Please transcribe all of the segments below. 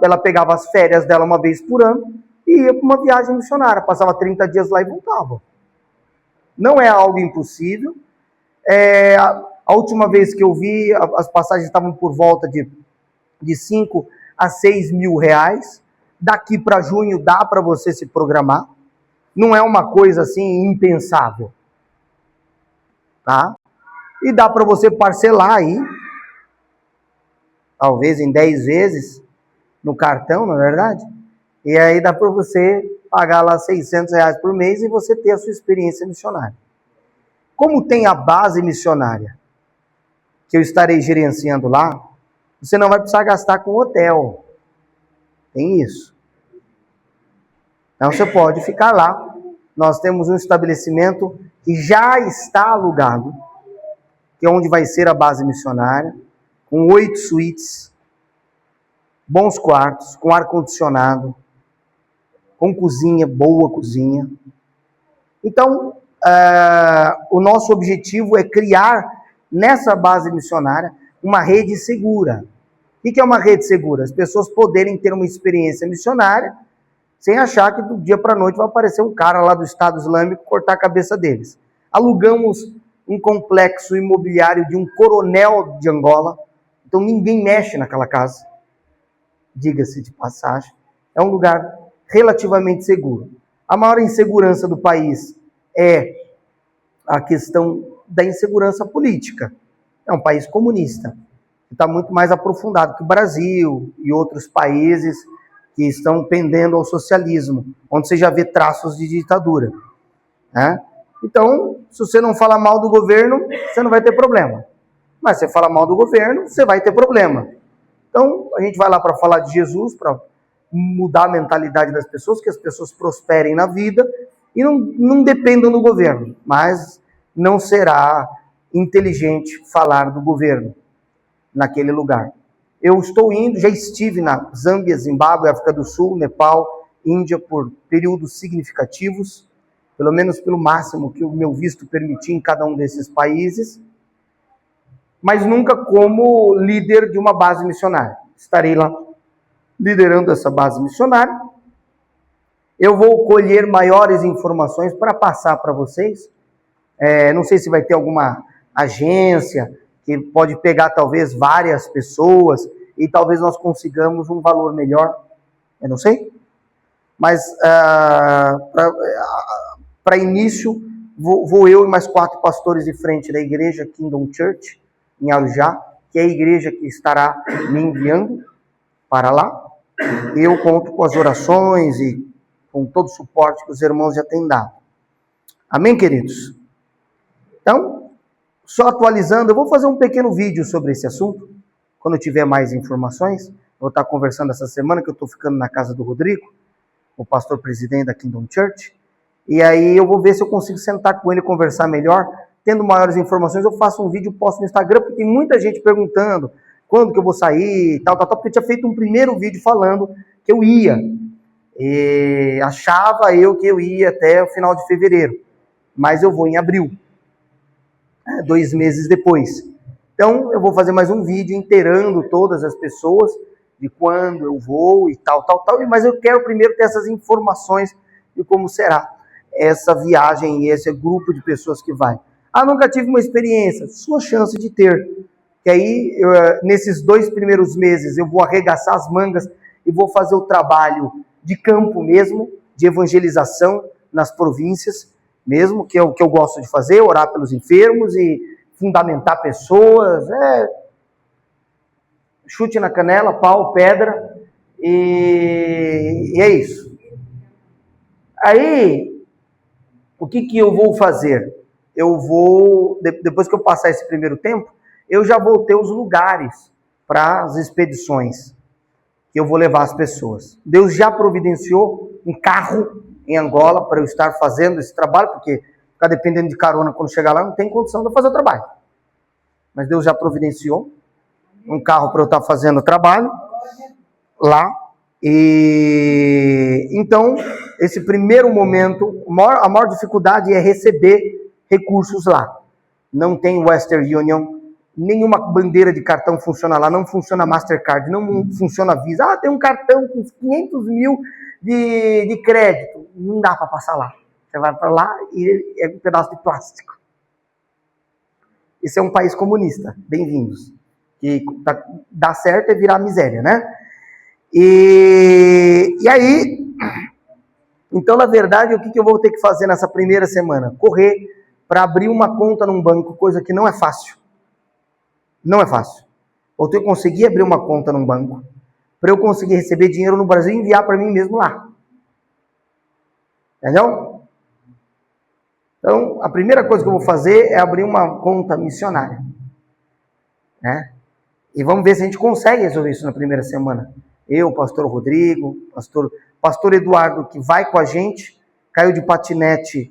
ela pegava as férias dela uma vez por ano e ia para uma viagem missionária, passava 30 dias lá e voltava. Não é algo impossível. A última vez que eu vi, as passagens estavam por volta de 5 a 6 mil reais. Daqui para junho dá para você se programar. Não é uma coisa assim impensável. Tá? E dá para você parcelar aí, talvez em 10 vezes, no cartão, na verdade. E aí dá para você pagar lá 600 reais por mês e você ter a sua experiência missionária. Como tem a base missionária, que eu estarei gerenciando lá, você não vai precisar gastar com hotel. Tem isso. Então você pode ficar lá. Nós temos um estabelecimento que já está alugado, que é onde vai ser a base missionária, com 8 suítes, bons quartos, com ar-condicionado, com cozinha, boa cozinha. Então, o nosso objetivo é criar nessa base missionária uma rede segura. O que é uma rede segura? As pessoas poderem ter uma experiência missionária sem achar que do dia para a noite vai aparecer um cara lá do Estado Islâmico cortar a cabeça deles. Alugamos um complexo imobiliário de um coronel de Angola, então ninguém mexe naquela casa, diga-se de passagem. É um lugar relativamente seguro. A maior insegurança do país é a questão da insegurança política. É um país comunista, que está muito mais aprofundado que o Brasil e outros países que estão pendendo ao socialismo, onde você já vê traços de ditadura. Né? Então, se você não fala mal do governo, você não vai ter problema. Mas se você fala mal do governo, você vai ter problema. Então, a gente vai lá para falar de Jesus, para mudar a mentalidade das pessoas, que as pessoas prosperem na vida e não dependam do governo. Mas não será inteligente falar do governo naquele lugar. Eu estou indo, já estive na Zâmbia, Zimbábue, África do Sul, Nepal, Índia, por períodos significativos, pelo menos pelo máximo que o meu visto permitia em cada um desses países, mas nunca como líder de uma base missionária. Estarei lá liderando essa base missionária. Eu vou colher maiores informações para passar para vocês. Não sei se vai ter alguma agência que pode pegar talvez várias pessoas e talvez nós consigamos um valor melhor. Eu não sei. Mas para início, vou eu e mais 4 pastores de frente da igreja Kingdom Church, em Arujá, que é a igreja que estará me enviando para lá. Eu conto com as orações e com todo o suporte que os irmãos já têm dado. Amém, queridos? Então, só atualizando, eu vou fazer um pequeno vídeo sobre esse assunto, quando eu tiver mais informações. Eu vou estar conversando essa semana, que eu estou ficando na casa do Rodrigo, o pastor presidente da Kingdom Church, e aí eu vou ver se eu consigo sentar com ele e conversar melhor. Tendo maiores informações, eu faço um vídeo e posto no Instagram, porque tem muita gente perguntando quando que eu vou sair, tal, porque eu tinha feito um primeiro vídeo falando que eu ia. E achava eu que eu ia até o final de fevereiro, mas eu vou em abril, 2 meses depois. Então, eu vou fazer mais um vídeo inteirando todas as pessoas de quando eu vou e tal, mas eu quero primeiro ter essas informações de como será essa viagem e esse grupo de pessoas que vai. Nunca tive uma experiência. Sua chance de ter. Que aí, nesses 2 primeiros meses, eu vou arregaçar as mangas e vou fazer o trabalho de campo mesmo, de evangelização nas províncias mesmo, que é o que eu gosto de fazer, orar pelos enfermos e fundamentar pessoas. Chute na canela, pau, pedra, e é isso. Aí, o que eu vou fazer? Eu vou, depois que eu passar esse primeiro tempo, eu já vou ter os lugares para as expedições que eu vou levar as pessoas. Deus já providenciou um carro em Angola para eu estar fazendo esse trabalho, porque ficar dependendo de carona quando chegar lá não tem condição de eu fazer o trabalho. Mas Deus já providenciou um carro para eu estar fazendo o trabalho lá. E então, esse primeiro momento, a maior dificuldade é receber recursos lá. Não tem Western Union, nenhuma bandeira de cartão funciona lá, não funciona Mastercard, não funciona Visa. Ah, tem um cartão com 500 mil de crédito. Não dá para passar lá. Você vai para lá e é um pedaço de plástico. Esse é um país comunista. Bem-vindos. Que dá certo é virar miséria, né? E aí, então, na verdade, o que eu vou ter que fazer nessa primeira semana? Correr para abrir uma conta num banco, coisa que não é fácil. Não é fácil. Ou eu conseguir abrir uma conta num banco, para eu conseguir receber dinheiro no Brasil e enviar para mim mesmo lá. Entendeu? Então, a primeira coisa que eu vou fazer é abrir uma conta missionária. Né? E vamos ver se a gente consegue resolver isso na primeira semana. Eu, pastor Rodrigo, pastor Eduardo, que vai com a gente, caiu de patinete.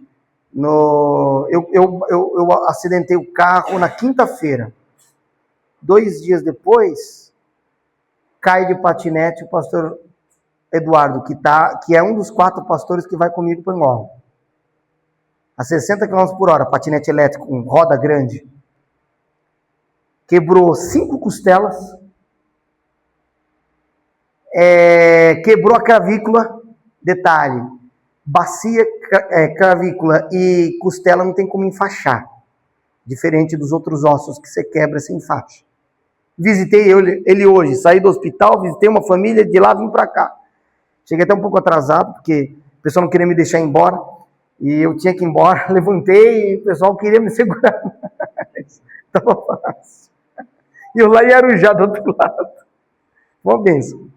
Eu acidentei o carro na quinta-feira. 2 dias depois, cai de patinete o pastor Eduardo, que é um dos 4 pastores que vai comigo para Angola. A 60 km por hora, patinete elétrico, com roda grande. Quebrou 5 costelas. Quebrou a clavícula. Detalhe, bacia, clavícula e costela não tem como enfaixar. Diferente dos outros ossos que você quebra sem faixa. Visitei ele hoje, saí do hospital, visitei uma família, de lá vim para cá. Cheguei até um pouco atrasado, porque o pessoal não queria me deixar ir embora, e eu tinha que ir embora, levantei, e o pessoal queria me segurar mais. Estava fácil. E eu lá em Arujá, do outro lado. Uma benção.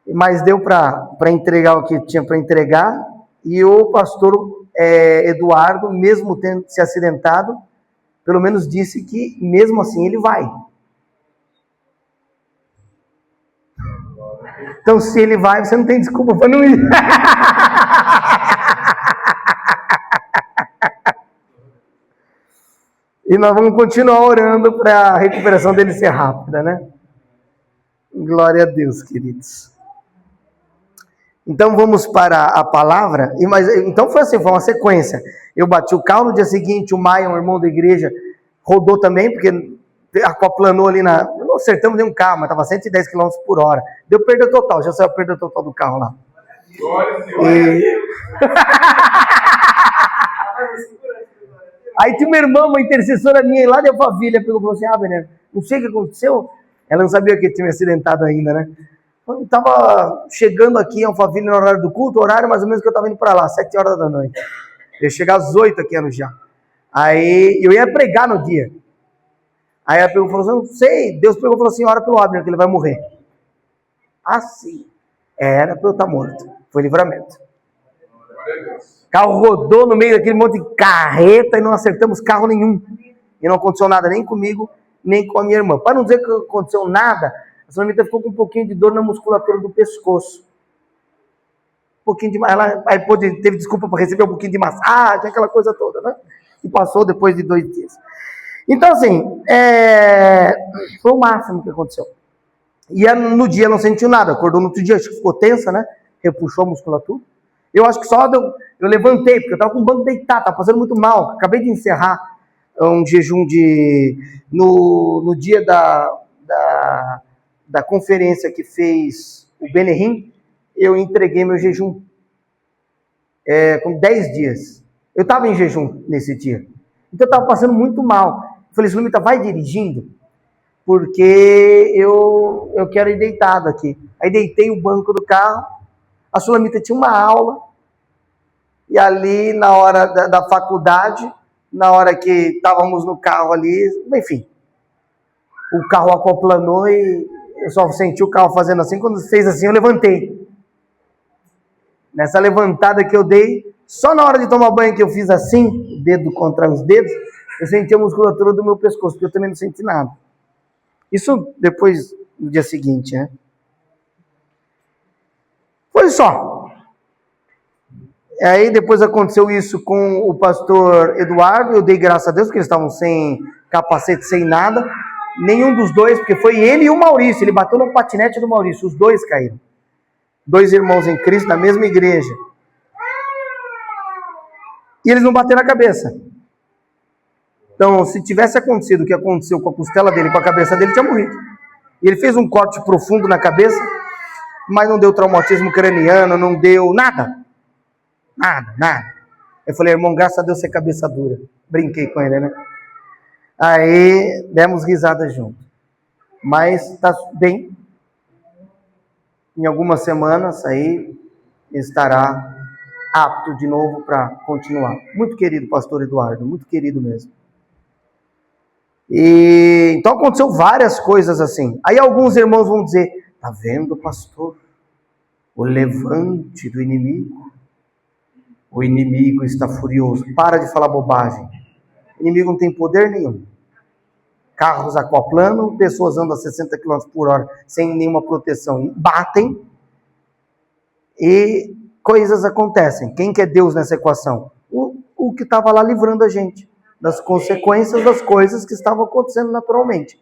Mas deu para entregar o que tinha para entregar, e o pastor Eduardo, mesmo tendo se acidentado, pelo menos disse que, mesmo assim, ele vai. Então, se ele vai, você não tem desculpa para não ir. E nós vamos continuar orando para a recuperação dele ser rápida, né? Glória a Deus, queridos. Então, vamos para a palavra. Então, foi assim, foi uma sequência. Eu bati o carro no dia seguinte, o Maia, um irmão da igreja, rodou também, porque aquaplanou ali não acertamos nenhum carro, mas estava 110 km por hora. Deu perda total, já saiu a perda total do carro lá. Aí tinha uma irmã, uma intercessora minha lá de Alphaville, pegou e falou assim: Bené, não sei o que aconteceu. Ela não sabia que tinha me acidentado ainda, né? Eu estava chegando aqui em Alphaville no horário do culto, horário mais ou menos que eu estava indo para lá, 7 horas da noite. Eu ia chegar às 8 aqui no Arujá. Aí eu ia pregar no dia. Aí ela pegou e falou assim: não sei. Deus pegou e falou assim: ora pelo Abner, que ele vai morrer. Assim. Era para eu estar morto. Foi livramento. O carro rodou no meio daquele monte de carreta e não acertamos carro nenhum. E não aconteceu nada nem comigo, nem com a minha irmã. Para não dizer que aconteceu nada, a senhorita ficou com um pouquinho de dor na musculatura do pescoço. Um pouquinho de ela aí teve desculpa para receber um pouquinho de massagem, aquela coisa toda, né? E passou depois de 2 dias. Então, assim, foi o máximo que aconteceu. E no dia não sentiu nada, acordou no outro dia, acho que ficou tensa, né? Repuxou a musculatura. Eu acho que só eu levantei, porque eu estava com o banco deitado, estava fazendo muito mal. Acabei de encerrar um jejum no dia da conferência que fez o Benerim, eu entreguei meu jejum com 10 dias. Eu estava em jejum nesse dia. Então eu estava passando muito mal. Eu falei: Sulmita, vai dirigindo, porque eu quero ir deitado aqui. Aí deitei o banco do carro. A Sulamita tinha uma aula, e ali na hora da faculdade, na hora que estávamos no carro ali, enfim, o carro aquaplanou e eu só senti o carro fazendo assim. Quando fez assim, eu levantei. Nessa levantada que eu dei, só na hora de tomar banho que eu fiz assim, o dedo contra os dedos, eu senti a musculatura do meu pescoço, porque eu também não senti nada. Isso depois, no dia seguinte, né? Foi só. Aí depois aconteceu isso com o pastor Eduardo, eu dei graças a Deus, porque eles estavam sem capacete, sem nada. Nenhum dos dois, porque foi ele e o Maurício, ele bateu no patinete do Maurício, os dois caíram. 2 irmãos em Cristo, na mesma igreja. E eles não bateram a cabeça. Então, se tivesse acontecido o que aconteceu com a costela dele, com a cabeça dele, tinha morrido. E ele fez um corte profundo na cabeça, mas não deu traumatismo craniano, não deu nada. Nada. Eu falei, irmão, graças a Deus você é cabeça dura. Brinquei com ele, né? Aí, demos risada junto. Mas está bem. Em algumas semanas, aí, estará apto de novo para continuar. Muito querido pastor Eduardo, muito querido mesmo. E então aconteceu várias coisas assim. Aí alguns irmãos vão dizer, tá vendo, pastor? O levante do inimigo. O inimigo está furioso. Para de falar bobagem. O inimigo não tem poder nenhum. Carros aquaplano, pessoas andam a 60 km por hora sem nenhuma proteção, batem e coisas acontecem. Quem que é Deus nessa equação? O que estava lá livrando a gente das consequências das coisas que estavam acontecendo naturalmente.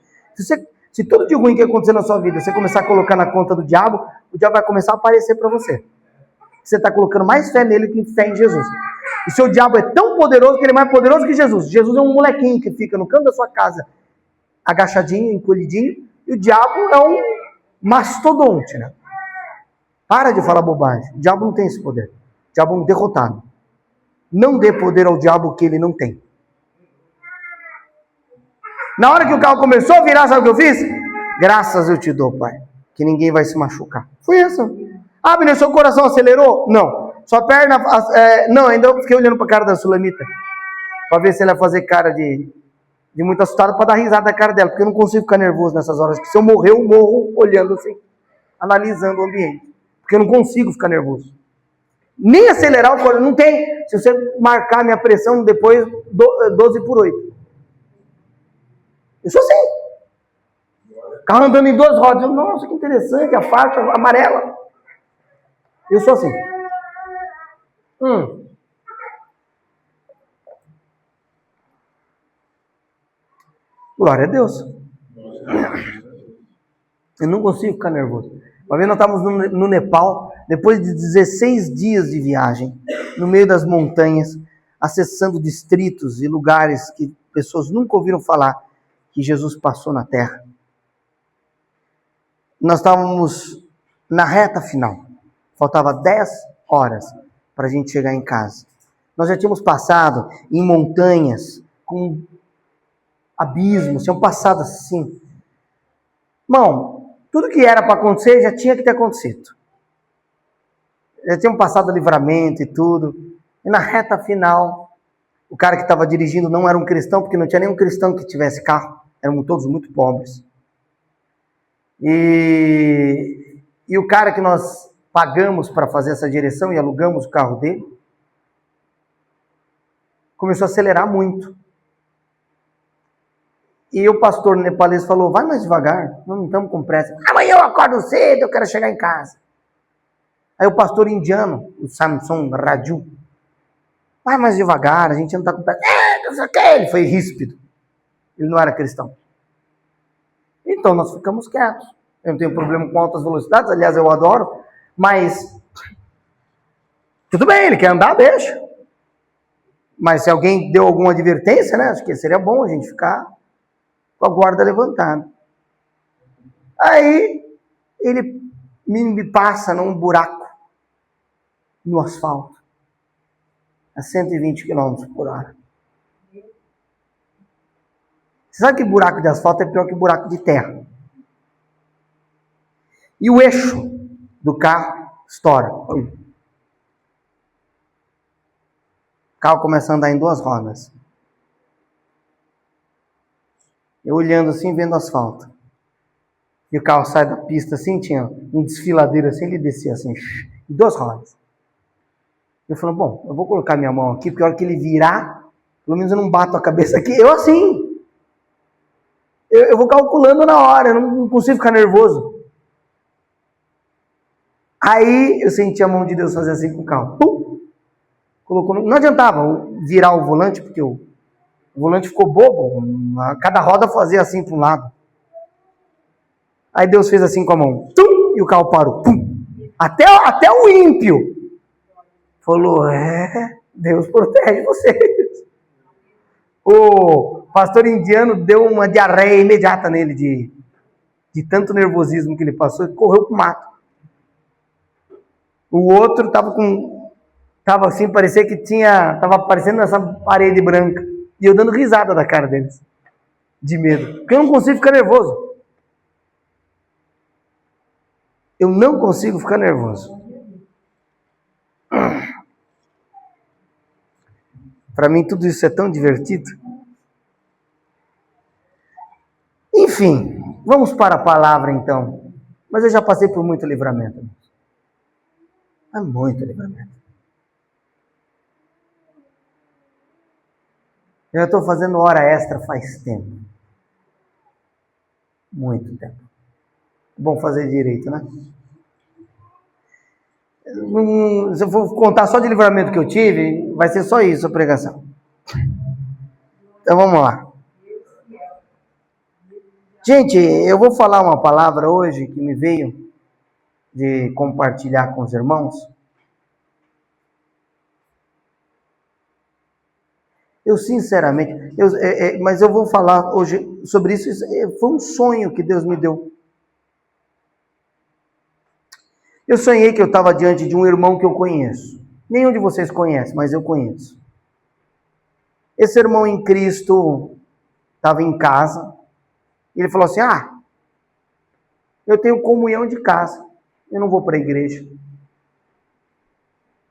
Se tudo de ruim que acontecer na sua vida você começar a colocar na conta do diabo, o diabo vai começar a aparecer para você. Você está colocando mais fé nele que fé em Jesus. E seu diabo é tão poderoso que ele é mais poderoso que Jesus. Jesus é um molequinho que fica no canto da sua casa, agachadinho, encolhidinho, e o diabo é um mastodonte, né? Para de falar bobagem. O diabo não tem esse poder. O diabo é um derrotado. Não dê poder ao diabo que ele não tem. Na hora que o carro começou a virar, sabe o que eu fiz? Graças eu te dou, Pai, que ninguém vai se machucar. Foi isso. Ah, Abner, seu coração acelerou? Não. Sua perna... não, ainda eu fiquei olhando para a cara da Sulamita, para ver se ela ia fazer cara de muito assustado, para dar risada da cara dela, porque eu não consigo ficar nervoso nessas horas, porque se eu morrer, eu morro olhando assim, analisando o ambiente, porque eu não consigo ficar nervoso. Nem acelerar o coração, não tem. Se você marcar minha pressão depois, 12/8. Eu sou assim. Carro andando em 2 rodas. Nossa, que interessante, a faixa amarela. Eu sou assim. Glória a Deus. Eu não consigo ficar nervoso. Uma vez nós estávamos no Nepal, depois de 16 dias de viagem, no meio das montanhas, acessando distritos e lugares que pessoas nunca ouviram falar que Jesus passou na terra. Nós estávamos na reta final. Faltava 10 horas para a gente chegar em casa. Nós já tínhamos passado em montanhas com abismos, tínhamos passado assim. Irmão, tudo que era para acontecer já tinha que ter acontecido. Já tínhamos passado livramento e tudo. E na reta final, o cara que estava dirigindo não era um cristão, porque não tinha nenhum cristão que tivesse carro. Eram todos muito pobres. E o cara que nós pagamos para fazer essa direção e alugamos o carro dele, começou a acelerar muito. E o pastor nepalês falou, vai mais devagar, nós não estamos com pressa. Amanhã eu acordo cedo, eu quero chegar em casa. Aí o pastor indiano, o Samson Raju, vai mais devagar, a gente não está com pressa. Não sei o que, ele foi ríspido. Ele não era cristão. Então nós ficamos quietos. Eu não tenho problema com altas velocidades, aliás eu adoro, mas tudo bem, ele quer andar, deixa. Mas se alguém deu alguma advertência, né, acho que seria bom a gente ficar com a guarda levantada. Aí ele me passa num buraco no asfalto a 120 km por hora. Você sabe que buraco de asfalto é pior que buraco de terra. E o eixo do carro estoura. O carro começa a andar em 2 rodas. Eu olhando assim, vendo asfalto. E o carro sai da pista assim, tinha um desfiladeiro assim, ele descia assim, em 2 rodas. Eu falei, bom, eu vou colocar minha mão aqui, porque a hora que ele virar, pelo menos eu não bato a cabeça aqui. Eu assim. Eu vou calculando na hora, eu não consigo ficar nervoso. Aí eu senti a mão de Deus fazer assim com o carro. Pum! Colocou, não adiantava virar o volante, porque o volante ficou bobo. Cada roda fazia assim para um lado. Aí Deus fez assim com a mão. Tum! E o carro parou. Pum! Até o ímpio falou, Deus protege vocês. O pastor indiano deu uma diarreia imediata nele de tanto nervosismo que ele passou e correu pro mato. O outro tava assim, parecia que tava aparecendo essa parede branca. E eu dando risada da cara deles, de medo. Porque eu não consigo ficar nervoso. Eu não consigo ficar nervoso. Para mim tudo isso é tão divertido. Enfim, vamos para a palavra então. Mas eu já passei por muito livramento. É muito livramento. Eu já estou fazendo hora extra faz tempo. Muito tempo. Bom fazer direito, né? Se eu for contar só de livramento que eu tive, vai ser só isso a pregação. Então vamos lá. Gente, eu vou falar uma palavra hoje que me veio de compartilhar com os irmãos. Eu sinceramente, mas eu vou falar hoje sobre isso. Foi um sonho que Deus me deu. Eu sonhei que eu estava diante de um irmão que eu conheço. Nenhum de vocês conhece, mas eu conheço. Esse irmão em Cristo estava em casa. E ele falou assim, eu tenho comunhão de casa. Eu não vou para a igreja.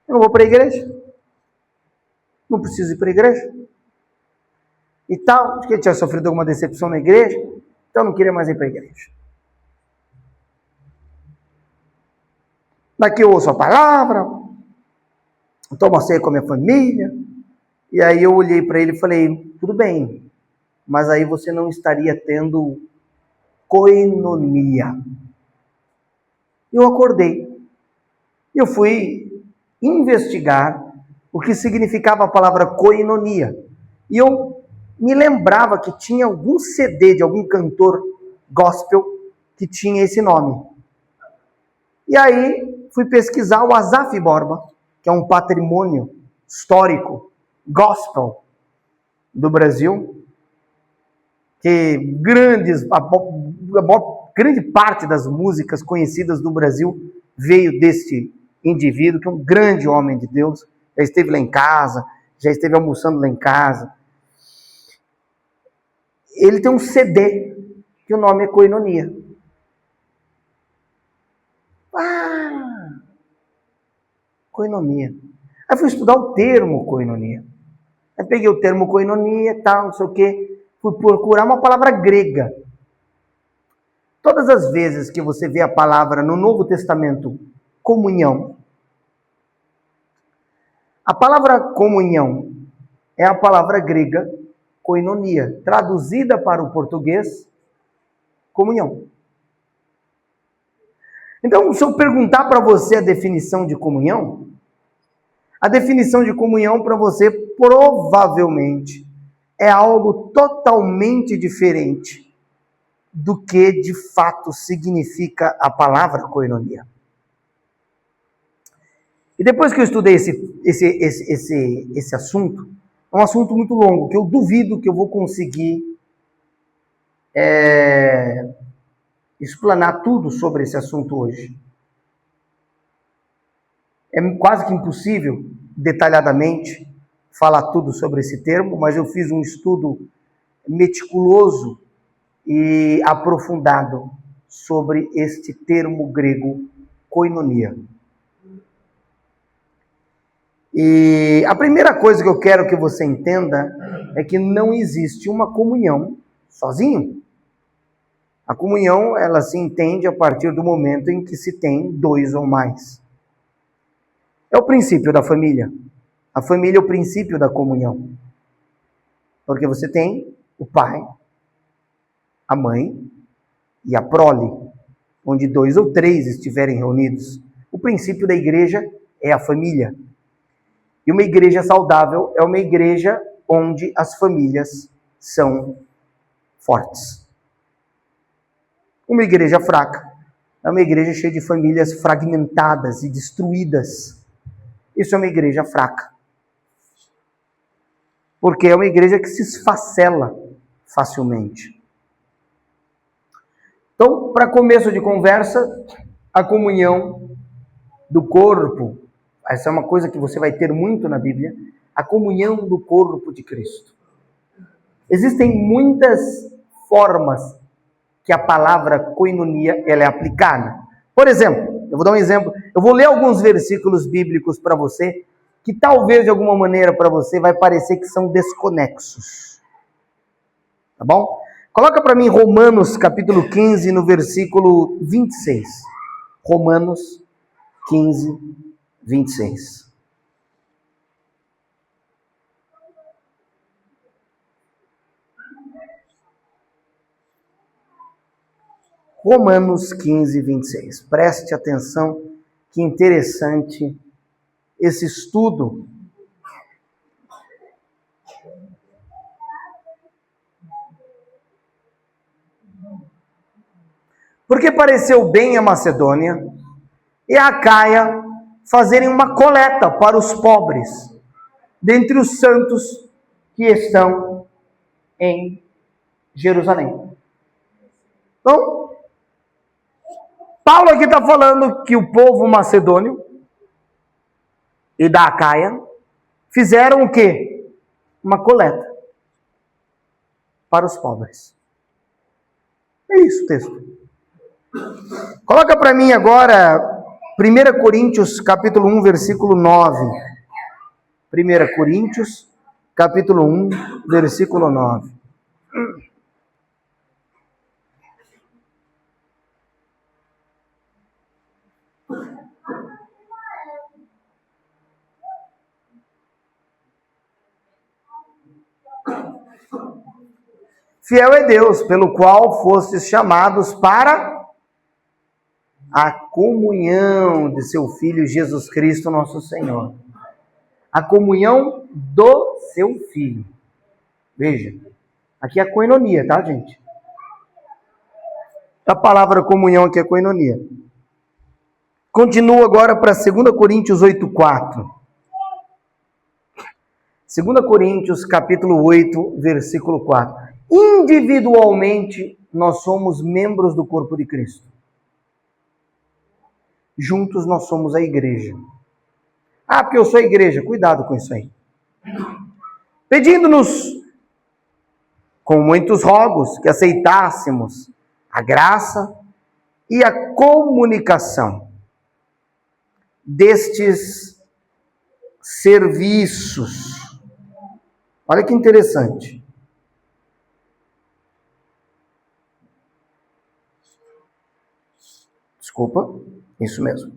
Eu não vou para a igreja. Não preciso ir para a igreja. E tal, porque ele tinha sofrido alguma decepção na igreja. Então não queria mais ir para a igreja. Daqui eu ouço a palavra, tomo a ceia com a minha família, e aí eu olhei para ele e falei, tudo bem, mas aí você não estaria tendo koinonia. Eu acordei, eu fui investigar o que significava a palavra koinonia, e eu me lembrava que tinha algum CD de algum cantor gospel que tinha esse nome. E aí fui pesquisar o Asaf Borba, que é um patrimônio histórico, gospel do Brasil, que grande parte das músicas conhecidas do Brasil veio deste indivíduo, que é um grande homem de Deus, já esteve lá em casa, já esteve almoçando lá em casa. Ele tem um CD, que o nome é Koinonia. Koinonia. Aí fui estudar o termo koinonia. Aí peguei o termo koinonia e tal, não sei o quê. Fui procurar uma palavra grega. Todas as vezes que você vê a palavra no Novo Testamento, comunhão, a palavra comunhão é a palavra grega koinonia, traduzida para o português, comunhão. Então, se eu perguntar para você a definição de comunhão, a definição de comunhão para você provavelmente é algo totalmente diferente do que de fato significa a palavra koinonia. E depois que eu estudei esse assunto, é um assunto muito longo, que eu duvido que eu vou conseguir explanar tudo sobre esse assunto hoje. É quase que impossível, detalhadamente, falar tudo sobre esse termo, mas eu fiz um estudo meticuloso e aprofundado sobre este termo grego, koinonia. E a primeira coisa que eu quero que você entenda é que não existe uma comunhão sozinho. A comunhão, ela se entende a partir do momento em que se tem dois ou mais. É o princípio da família. A família é o princípio da comunhão. Porque você tem o pai, a mãe e a prole, onde 2 ou 3 estiverem reunidos. O princípio da igreja é a família. E uma igreja saudável é uma igreja onde as famílias são fortes. Uma igreja fraca é uma igreja cheia de famílias fragmentadas e destruídas. Isso é uma igreja fraca. porque é uma igreja que se esfacela facilmente. Então, para começo de conversa, a comunhão do corpo, essa é uma coisa que você vai ter muito na Bíblia, a comunhão do corpo de Cristo. Existem muitas formas que a palavra koinonia ela é aplicada. Por exemplo, eu vou dar um exemplo, eu vou ler alguns versículos bíblicos para você, que talvez de alguma maneira para você vai parecer que são desconexos. Tá bom? Coloca para mim Romanos capítulo 15, no versículo 26. Romanos 15, 26. Romanos 15, 26. Preste atenção, que interessante esse estudo. Porque pareceu bem a Macedônia e a Acaia fazerem uma coleta para os pobres, dentre os santos que estão em Jerusalém. Então, Paulo aqui está falando que o povo macedônio e da Acaia fizeram o quê? Uma coleta para os pobres. É isso o texto. Coloca para mim agora 1 Coríntios capítulo 1, versículo 9. 1 Coríntios capítulo 1, versículo 9. Fiel é Deus, pelo qual fostes chamados para a comunhão de seu Filho Jesus Cristo, nosso Senhor. A comunhão do seu Filho. Veja, aqui é a koinonia, tá, gente? A palavra comunhão aqui é koinonia. Continua agora para 2 Coríntios 8:4. 2 Coríntios capítulo 8, versículo 4. Individualmente, nós somos membros do corpo de Cristo. Juntos nós somos a igreja. Ah, porque eu sou a igreja. Cuidado com isso aí. Pedindo-nos, com muitos rogos, que aceitássemos a graça e a comunicação destes serviços. Olha que interessante. Desculpa, isso mesmo.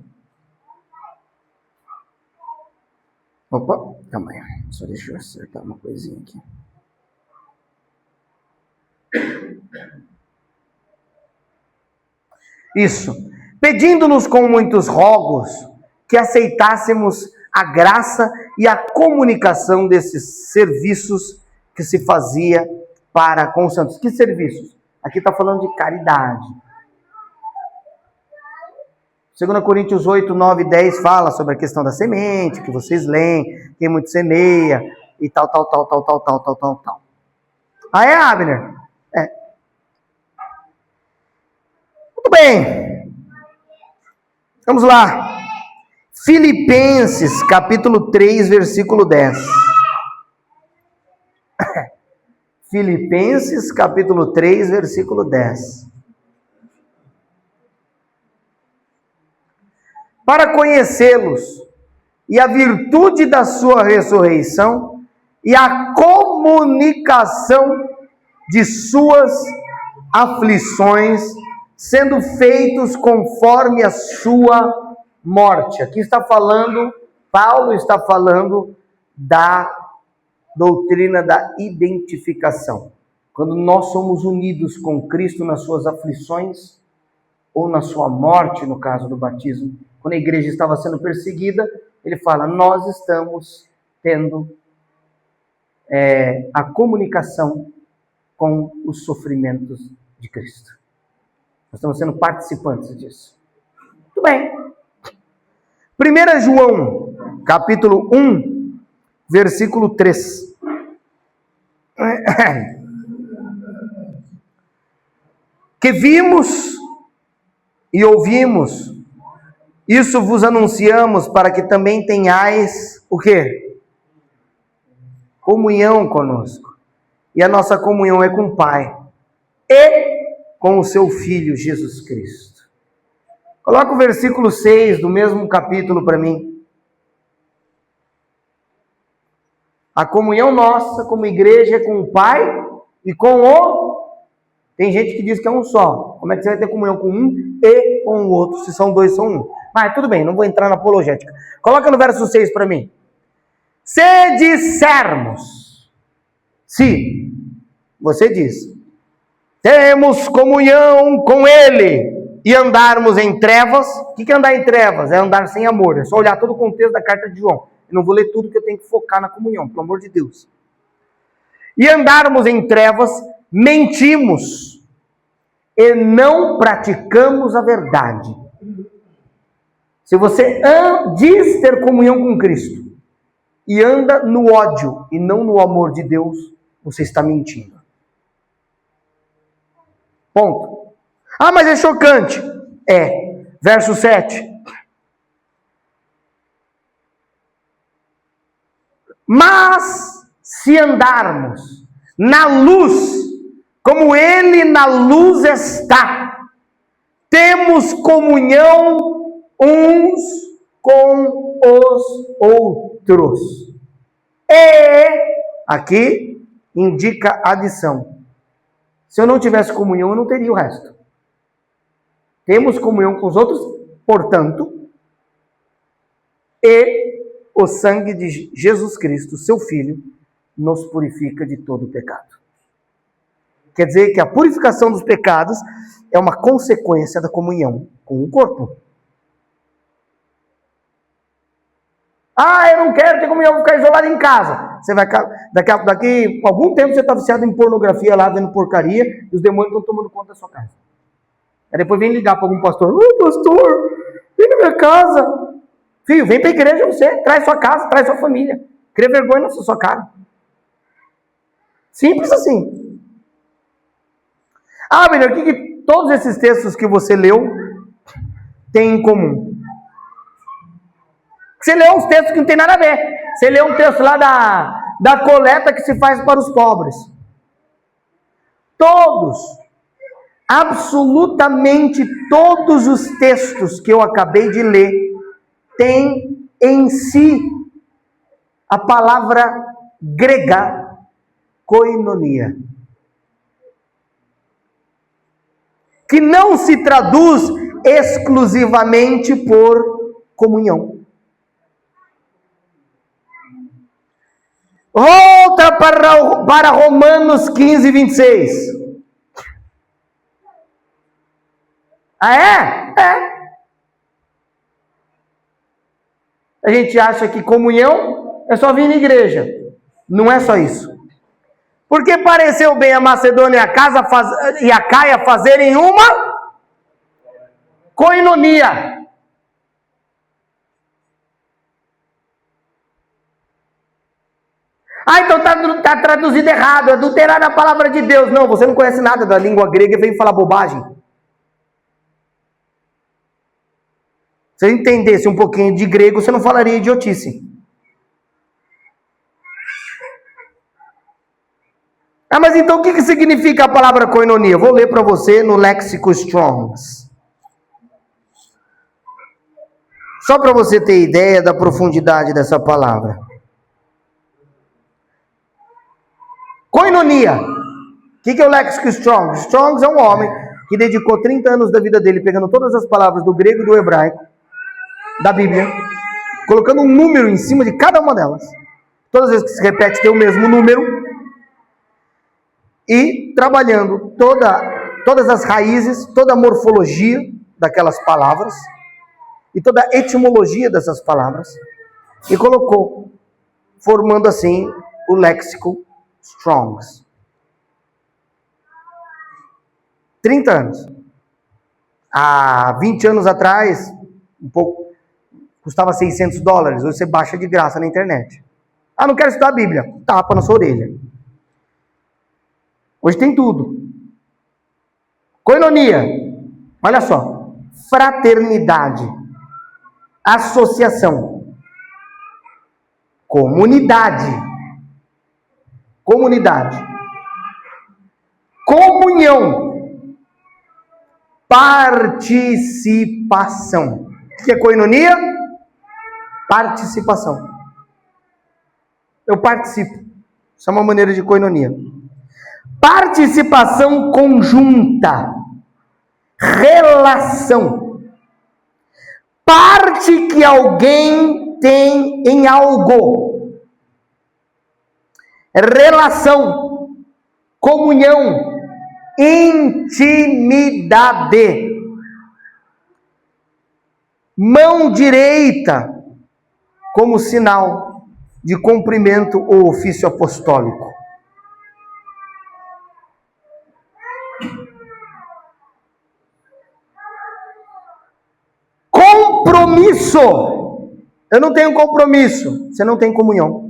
Opa, calma aí. Só deixa eu acertar uma coisinha aqui. Isso. Pedindo-nos com muitos rogos que aceitássemos a graça e a comunicação desses serviços que se fazia para com os santos. Que serviços? Aqui está falando de caridade. 2 Coríntios 8, 9 e 10 fala sobre a questão da semente, que vocês leem, quem muito semeia, e tal. Ah, é, Abner? É. Muito bem. Vamos lá. Filipenses, capítulo 3, versículo 10. Filipenses, capítulo 3, versículo 10. Para conhecê-los e a virtude da sua ressurreição e a comunicação de suas aflições, sendo feitos conforme a sua morte. Aqui está falando, Paulo está falando da doutrina da identificação. Quando nós somos unidos com Cristo nas suas aflições, ou na sua morte, no caso do batismo, quando a igreja estava sendo perseguida, ele fala, nós estamos tendo a comunicação com os sofrimentos de Cristo. Nós estamos sendo participantes disso. Muito bem. 1 João, capítulo 1, versículo 3. Que vimos e ouvimos, isso vos anunciamos para que também tenhais o quê? Comunhão conosco. E a nossa comunhão é com o Pai e com o seu Filho Jesus Cristo. Coloca o versículo 6 do mesmo capítulo para mim. A comunhão nossa como igreja é com o Pai e com o... Tem gente que diz que é um só. Como é que você vai ter comunhão com um e com o outro? Se são dois, são um. Mas tudo bem, não vou entrar na apologética. Coloca no verso 6 para mim. Se dissermos, se, você diz, temos comunhão com Ele e andarmos em trevas. O que é andar em trevas? É andar sem amor. É só olhar todo o contexto da carta de João. Eu não vou ler tudo que eu tenho que focar na comunhão, pelo amor de Deus. E andarmos em trevas, mentimos e não praticamos a verdade. Se você diz ter comunhão com Cristo e anda no ódio e não no amor de Deus, você está mentindo. Ponto. Ah, mas é chocante. É. Verso 7. Mas se andarmos na luz, como Ele na luz está, temos comunhão uns com os outros. E aqui indica adição. Se eu não tivesse comunhão, eu não teria o resto. Temos comunhão com os outros, portanto, e o sangue de Jesus Cristo, seu Filho, nos purifica de todo pecado. Quer dizer que a purificação dos pecados é uma consequência da comunhão com o corpo. Ah, eu não quero ter comunhão, vou ficar isolado em casa. Você vai, daqui a algum tempo você está viciado em pornografia lá, vendo porcaria, e os demônios estão tomando conta da sua casa. Aí depois vem ligar para algum pastor. Pastor, vem na minha casa. Filho, vem para a igreja você, traz sua casa, traz sua família. Cria vergonha na sua cara. Simples assim. Ah, melhor, o que todos esses textos que você leu têm em comum? Você leu uns textos que não tem nada a ver. Você leu um texto lá da coleta que se faz para os pobres. Todos, absolutamente todos os textos que eu acabei de ler têm em si a palavra grega koinonia, que não se traduz exclusivamente por comunhão. Volta para Romanos 15, 26. Ah, é? É. A gente acha que comunhão é só vir na igreja. Não é só isso. Porque pareceu bem a Macedônia e a Caia fazerem uma koinonia. Ah, então está traduzido errado, adulterar a palavra de Deus. Não, você não conhece nada da língua grega e vem falar bobagem. Se você entendesse um pouquinho de grego, você não falaria idiotice. Ah, mas então o que significa a palavra koinonia? Vou ler para você no Léxico Strongs. Só para você ter ideia da profundidade dessa palavra. Koinonia. O que é o Léxico Strongs? Strongs é um homem que dedicou 30 anos da vida dele pegando todas as palavras do grego e do hebraico, da Bíblia, colocando um número em cima de cada uma delas. Todas as vezes que se repete tem o mesmo número. E trabalhando todas as raízes, toda a morfologia daquelas palavras, e toda a etimologia dessas palavras, e colocou, formando assim o léxico Strongs. 30 anos. Há 20 anos atrás, um pouco, custava $600. Hoje você baixa de graça na internet. Ah, não quero estudar a Bíblia. Tapa na sua orelha. Hoje tem tudo. Koinonia, olha só, fraternidade, associação, comunidade, comunhão, participação. O que é koinonia? Participação. Eu participo. Isso é uma maneira de koinonia. Participação conjunta. Relação. Parte que alguém tem em algo. Relação. Comunhão. Intimidade. Mão direita como sinal de cumprimento ou ofício apostólico. Compromisso. Eu não tenho compromisso, você não tem comunhão.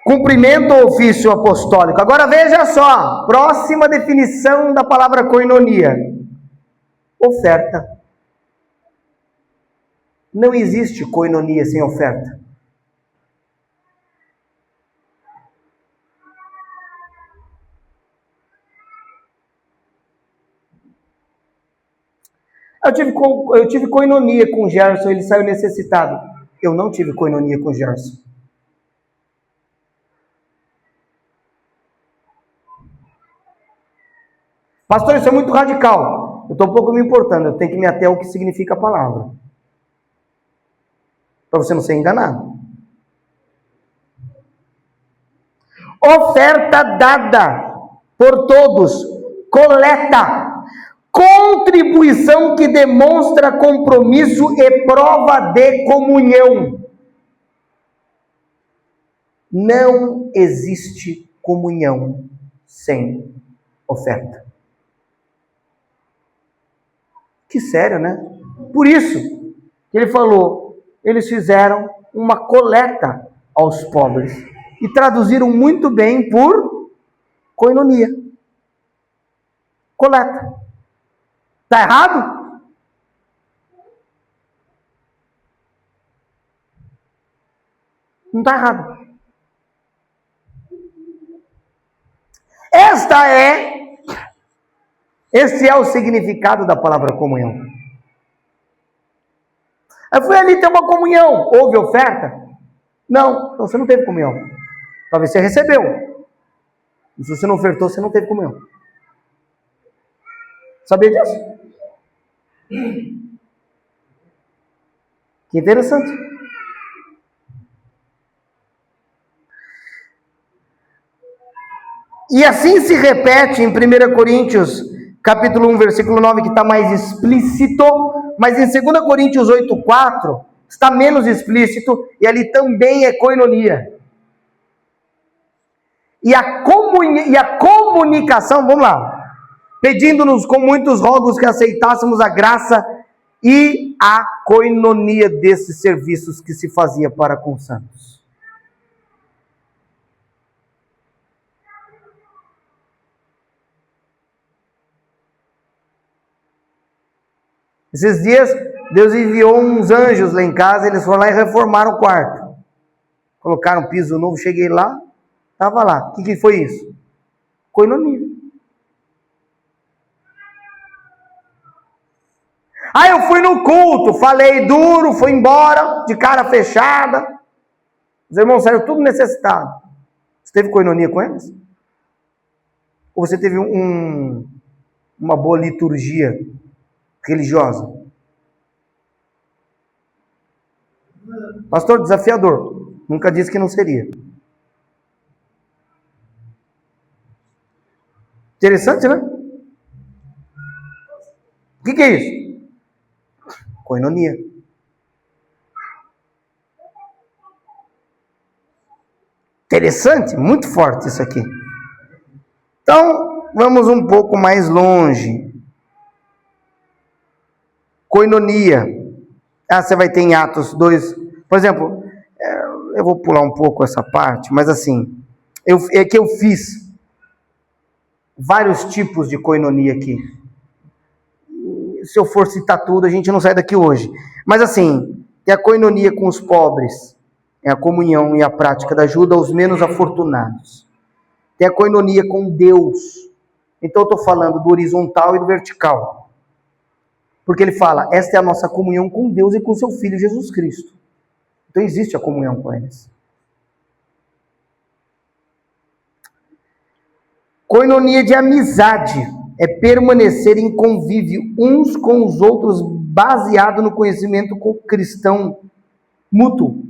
Cumprimento ou ofício apostólico. Agora veja só, próxima definição da palavra koinonia. Oferta. Não existe koinonia sem oferta. Eu tive koinonia com o Gerson, ele saiu necessitado. Eu não tive koinonia com o Gerson. Pastor, isso é muito radical. Eu estou um pouco me importando, eu tenho que me ater ao que significa a palavra. Para você não ser enganado. Oferta dada por todos. Coleta. Contribuição que demonstra compromisso e prova de comunhão. Não existe comunhão sem oferta. Que sério, né? Por isso que ele falou, eles fizeram uma coleta aos pobres e traduziram muito bem por koinonia. Coleta. Está errado? Não está errado. Esse é o significado da palavra comunhão. Eu fui ali ter uma comunhão. Houve oferta? Não. Então você não teve comunhão. Talvez você recebeu. E se você não ofertou, você não teve comunhão. Sabia disso? Que interessante. E assim se repete em 1 Coríntios, capítulo 1, versículo 9, que está mais explícito, mas em 2 Coríntios 8, 4, está menos explícito, e ali também é koinonia. E a comunicação, vamos lá, pedindo-nos com muitos rogos que aceitássemos a graça e a koinonia desses serviços que se fazia para com os santos. Esses dias, Deus enviou uns anjos lá em casa, eles foram lá e reformaram o quarto. Colocaram piso novo, cheguei lá, estava lá. O que foi isso? Koinonia. Ah, eu fui no culto, falei duro, fui embora, de cara fechada. Os irmãos saíram tudo necessitados. Você teve koinonia com eles? Ou você teve uma boa liturgia religiosa? Pastor, desafiador. Nunca disse que não seria. Interessante, né? O que é isso? Koinonia. Interessante, muito forte isso aqui. Então, vamos um pouco mais longe. Koinonia. Você vai ter em Atos 2. Por exemplo, eu vou pular um pouco essa parte, mas assim, é que eu fiz vários tipos de koinonia aqui. Se eu for citar tudo, a gente não sai daqui hoje. Mas assim, tem a koinonia com os pobres, é a comunhão e a prática da ajuda aos menos afortunados. Tem a koinonia com Deus. Então eu estou falando do horizontal e do vertical. Porque ele fala, esta é a nossa comunhão com Deus e com seu Filho Jesus Cristo. Então existe a comunhão com eles. Koinonia de amizade é permanecer em convívio uns com os outros, baseado no conhecimento cristão mútuo.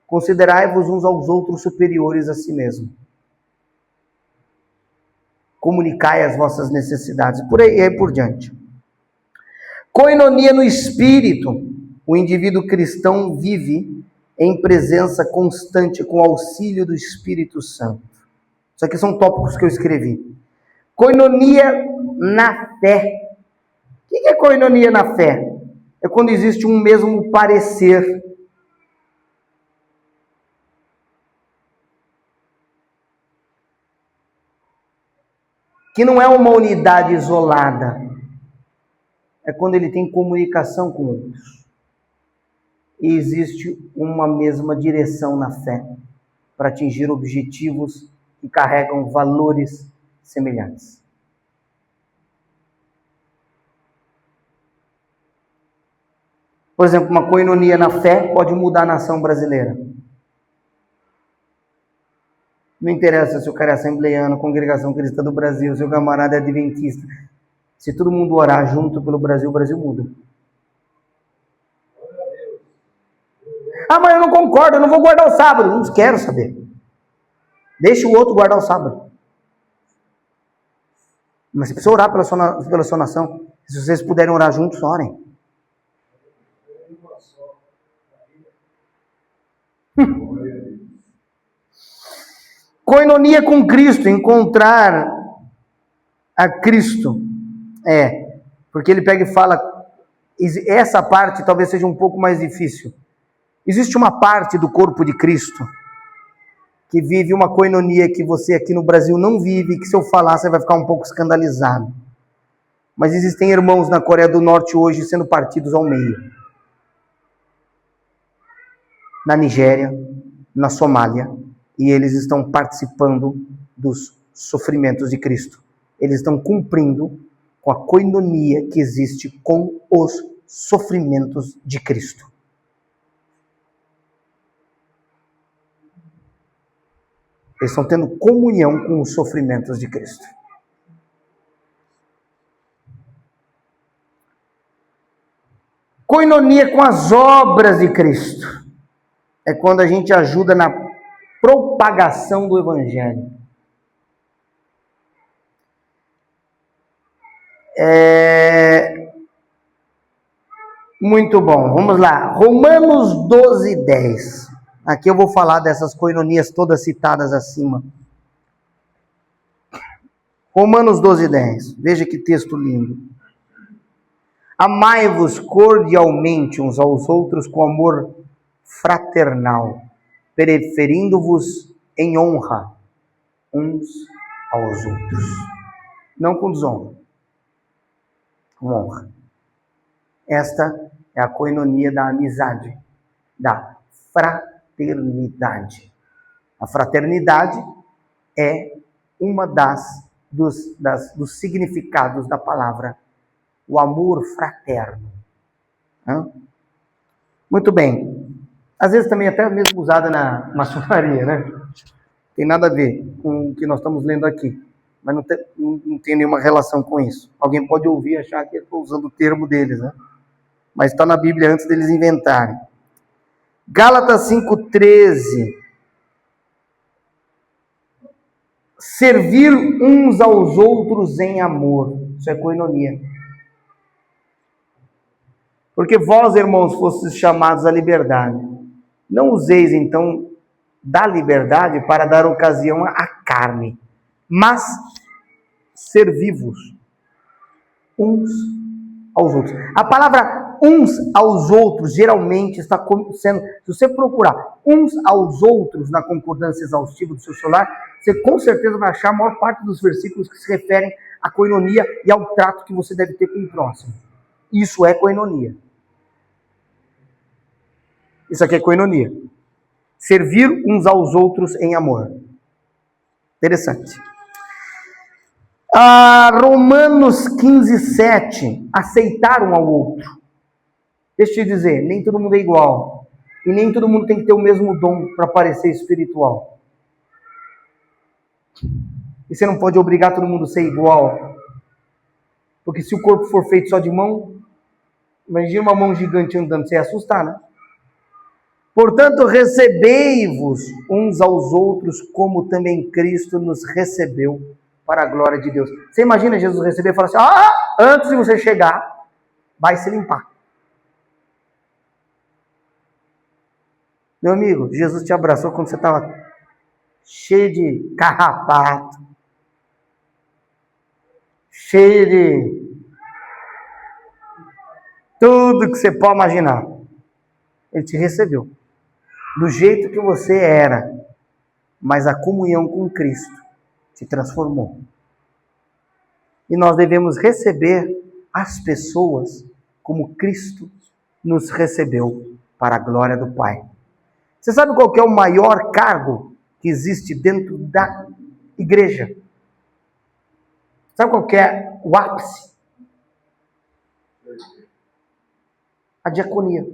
Considerai-vos uns aos outros superiores a si mesmo. Comunicai as vossas necessidades, por aí por diante. Koinonia no espírito. O indivíduo cristão vive em presença constante com o auxílio do Espírito Santo. Isso aqui são tópicos que eu escrevi. Koinonia na fé. O que é koinonia na fé? É quando existe um mesmo parecer. Que não é uma unidade isolada. É quando ele tem comunicação com outros. E existe uma mesma direção na fé para atingir objetivos que carregam valores semelhantes. Por exemplo, uma koinonia na fé pode mudar a nação brasileira. Não interessa se o cara é assembleiano, Congregação Cristã do Brasil, se o camarada é adventista. Se todo mundo orar junto pelo Brasil, o Brasil muda. Mas eu não concordo, eu não vou guardar o sábado. Não quero saber. Deixa o outro guardar o sábado. Mas você precisa orar pela sua nação. Se vocês puderem orar juntos, orem. Koinonia com Cristo, encontrar a Cristo. Porque ele pega e fala, essa parte talvez seja um pouco mais difícil. Existe uma parte do corpo de Cristo que vive uma koinonia que você aqui no Brasil não vive, que se eu falar você vai ficar um pouco escandalizado. Mas existem irmãos na Coreia do Norte hoje sendo partidos ao meio. Na Nigéria, na Somália, e eles estão participando dos sofrimentos de Cristo. Eles estão cumprindo com a koinonia que existe com os sofrimentos de Cristo. Eles estão tendo comunhão com os sofrimentos de Cristo. Koinonia com as obras de Cristo. É quando a gente ajuda na propagação do Evangelho. Muito bom, vamos lá. Romanos 12:10. Aqui eu vou falar dessas koinonias todas citadas acima. Romanos 12:10. Veja que texto lindo. Amai-vos cordialmente uns aos outros com amor fraternal, preferindo-vos em honra uns aos outros. Não com desonra, com honra. Esta é a koinonia da amizade, da fraternidade. A fraternidade é uma dos significados da palavra, o amor fraterno. Muito bem. Às vezes também até mesmo usada na maçonaria, né? Tem nada a ver com o que nós estamos lendo aqui, mas não tem nenhuma relação com isso. Alguém pode ouvir e achar que eu estou usando o termo deles, né? Mas está na Bíblia antes deles inventarem. Gálatas 5:13. Servir uns aos outros em amor. Isso é koinonia. Porque vós, irmãos, fostes chamados à liberdade. Não useis, então, da liberdade para dar ocasião à carne, mas servi-vos uns aos outros. A palavra uns aos outros geralmente está sendo, se você procurar uns aos outros na concordância exaustiva do seu celular, você com certeza vai achar a maior parte dos versículos que se referem à koinonia e ao trato que você deve ter com o próximo. Isso é koinonia. Isso aqui é koinonia. Servir uns aos outros em amor. Interessante. Romanos 15:7. Aceitar um ao outro. Deixa eu te dizer, nem todo mundo é igual. E nem todo mundo tem que ter o mesmo dom para parecer espiritual. E você não pode obrigar todo mundo a ser igual. Porque se o corpo for feito só de mão, imagina uma mão gigante andando, você ia assustar, né? Portanto, recebei-vos uns aos outros, como também Cristo nos recebeu para a glória de Deus. Você imagina Jesus receber e falar assim, antes de você chegar, vai se limpar. Meu amigo, Jesus te abraçou quando você estava cheio de carrapato, cheio de tudo que você pode imaginar. Ele te recebeu do jeito que você era, mas a comunhão com Cristo te transformou. E nós devemos receber as pessoas como Cristo nos recebeu para a glória do Pai. Você sabe qual que é o maior cargo que existe dentro da igreja? Sabe qual que é o ápice? A diaconia.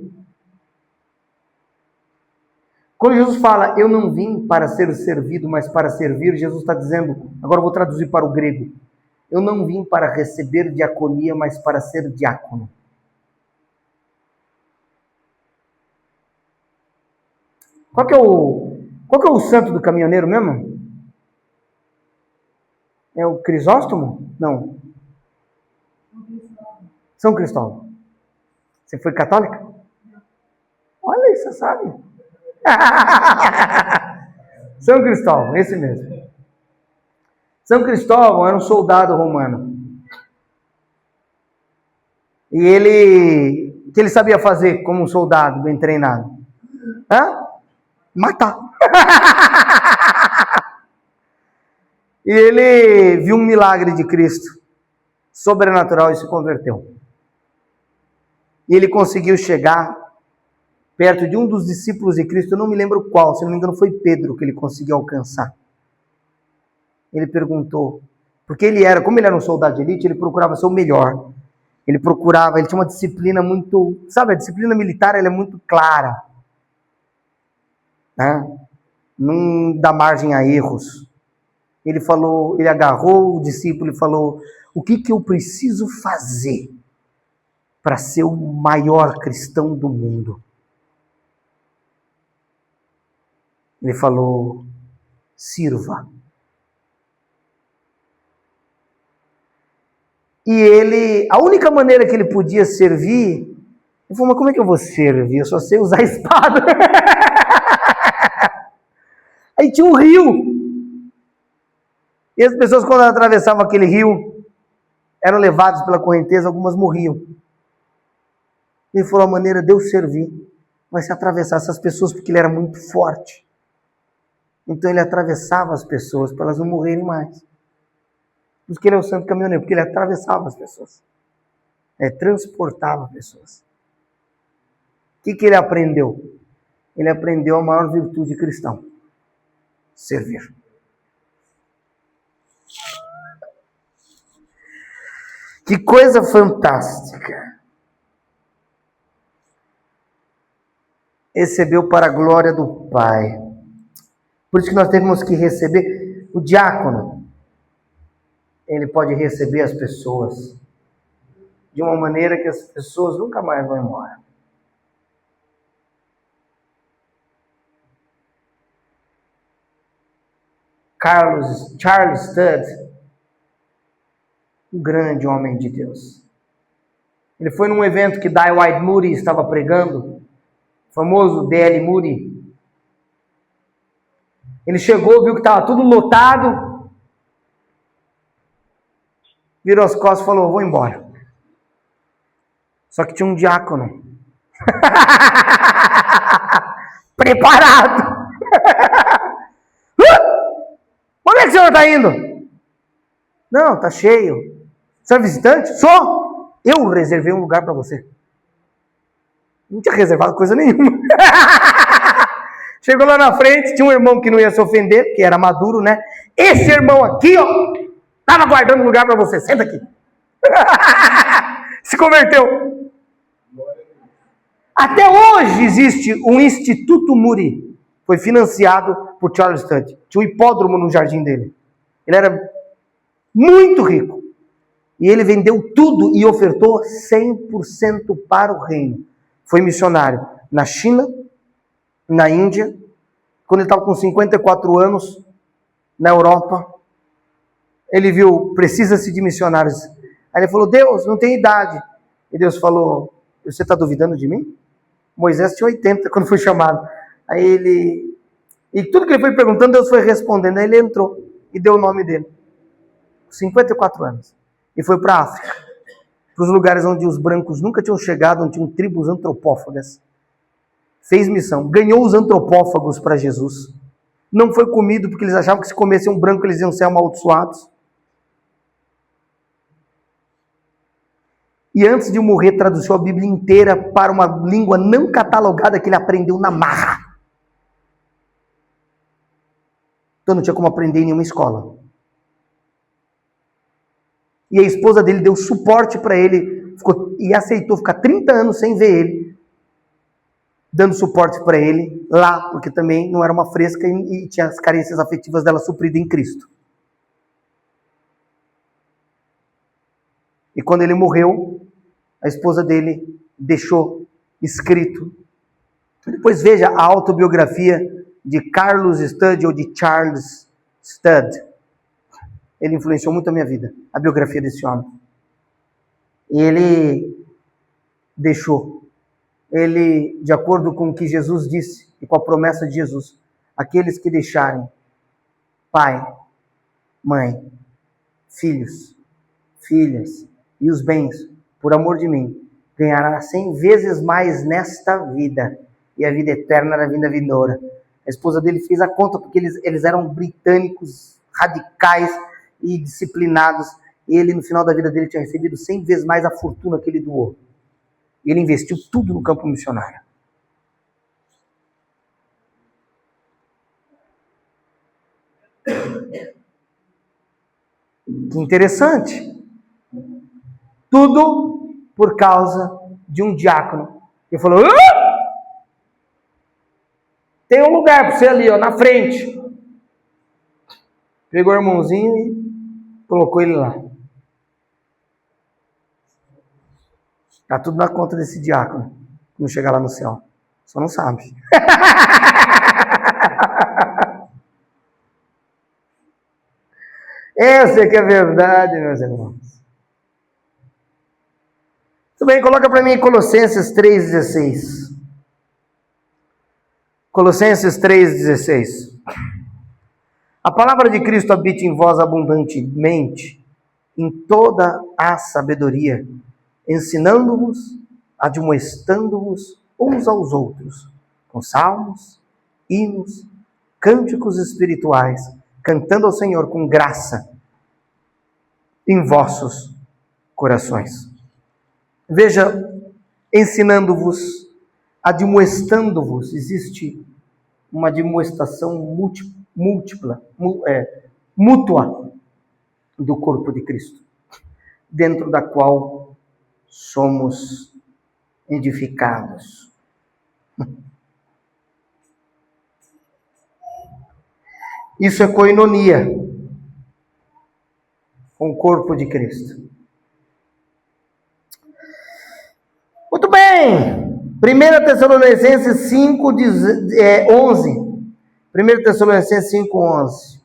Quando Jesus fala, eu não vim para ser servido, mas para servir, Jesus está dizendo, agora eu vou traduzir para o grego, eu não vim para receber diaconia, mas para ser diácono. Qual que é o santo do caminhoneiro mesmo? É o Crisóstomo? Não. São Cristóvão. Você foi católica? Olha aí, você sabe. São Cristóvão, esse mesmo. São Cristóvão era um soldado romano. E o que ele sabia fazer como um soldado bem treinado? Matar. E ele viu um milagre de Cristo, sobrenatural, e se converteu. E ele conseguiu chegar perto de um dos discípulos de Cristo, eu não me lembro qual, se não me engano foi Pedro que ele conseguiu alcançar. Ele perguntou, porque como ele era um soldado de elite, ele procurava ser o melhor. Ele tinha uma disciplina muito, sabe, a disciplina militar ela é muito clara. Né? Não dá margem a erros. Ele agarrou o discípulo e falou, o que eu preciso fazer para ser o maior cristão do mundo? Ele falou, sirva. E a única maneira que ele podia servir, ele falou, mas como é que eu vou servir? Eu só sei usar a espada. Aí tinha um rio. E as pessoas, quando atravessavam aquele rio, eram levadas pela correnteza, algumas morriam. Ele falou, a maneira de eu servir vai se atravessar essas pessoas, porque ele era muito forte. Então ele atravessava as pessoas para elas não morrerem mais. Por isso que ele é o santo caminhoneiro, porque ele atravessava as pessoas. Transportava pessoas. O que ele aprendeu? Ele aprendeu a maior virtude cristã. Servir. Que coisa fantástica. Recebeu para a glória do Pai. Por isso que nós temos que receber o diácono. Ele pode receber as pessoas de uma maneira que as pessoas nunca mais vão embora. Charles Studd, um grande homem de Deus. Ele foi num evento que Dwight Moody estava pregando, o famoso D.L. Moody. Ele chegou, viu que estava tudo lotado, virou as costas e falou, vou embora. Só que tinha um diácono. Preparado. Onde é que o senhor está indo? Não, está cheio. Você é visitante? Sou. Eu reservei um lugar para você. Não tinha reservado coisa nenhuma. Chegou lá na frente, tinha um irmão que não ia se ofender, que era maduro, né? Esse irmão aqui, ó, estava guardando lugar para você. Senta aqui. Se converteu. Até hoje existe um Instituto Muri. Foi financiado por Charles Studd. Tinha um hipódromo no jardim dele. Ele era muito rico. E ele vendeu tudo e ofertou 100% para o reino. Foi missionário na China, na Índia. Quando ele estava com 54 anos, na Europa, ele viu, precisa-se de missionários. Aí ele falou, Deus, não tem idade. E Deus falou, você está duvidando de mim? Moisés tinha 80 quando foi chamado. Aí ele... E tudo que ele foi perguntando, Deus foi respondendo. Aí ele entrou e deu o nome dele. 54 anos. E foi para a África. Para os lugares onde os brancos nunca tinham chegado, onde tinham tribos antropófagas. Fez missão. Ganhou os antropófagos para Jesus. Não foi comido porque eles achavam que se comessem um branco eles iam ser amaldiçoados. E antes de morrer, traduziu a Bíblia inteira para uma língua não catalogada que ele aprendeu na marra. Então não tinha como aprender em nenhuma escola. E a esposa dele deu suporte para ele e aceitou ficar 30 anos sem ver ele, dando suporte para ele lá, porque também não era uma fresca e tinha as carências afetivas dela supridas em Cristo. E quando ele morreu, a esposa dele deixou escrito. Depois veja a autobiografia de Carlos Studd ou de Charles Studd. Ele influenciou muito a minha vida, a biografia desse homem. E ele deixou, de acordo com o que Jesus disse e com a promessa de Jesus, aqueles que deixarem pai, mãe, filhos, filhas e os bens, por amor de mim, ganhará 100 vezes mais nesta vida, e a vida eterna na vida vindoura. A esposa dele fez a conta, porque eles eram britânicos, radicais e disciplinados, e ele no final da vida dele tinha recebido 100 vezes mais a fortuna que ele doou. E ele investiu tudo no campo missionário. Que interessante. Tudo por causa de um diácono que falou: tem um lugar para você ali, ó, na frente. Pegou o irmãozinho e colocou ele lá. Está tudo na conta desse diácono. Não chegar lá no céu. Só não sabe. Essa é que é a verdade, meus irmãos. Tudo bem, coloca para mim Colossenses 3,16. Colossenses 3,16. A palavra de Cristo habite em vós abundantemente, em toda a sabedoria, ensinando-vos, admoestando-vos uns aos outros, com salmos, hinos, cânticos espirituais, cantando ao Senhor com graça em vossos corações. Veja, ensinando-vos, admoestando-vos, existe uma admoestação mútua do corpo de Cristo, dentro da qual somos edificados. Isso é koinonia com o corpo de Cristo. Muito bem. 1 Tessalonicenses 5, 11. 1 Tessalonicenses 5, 11.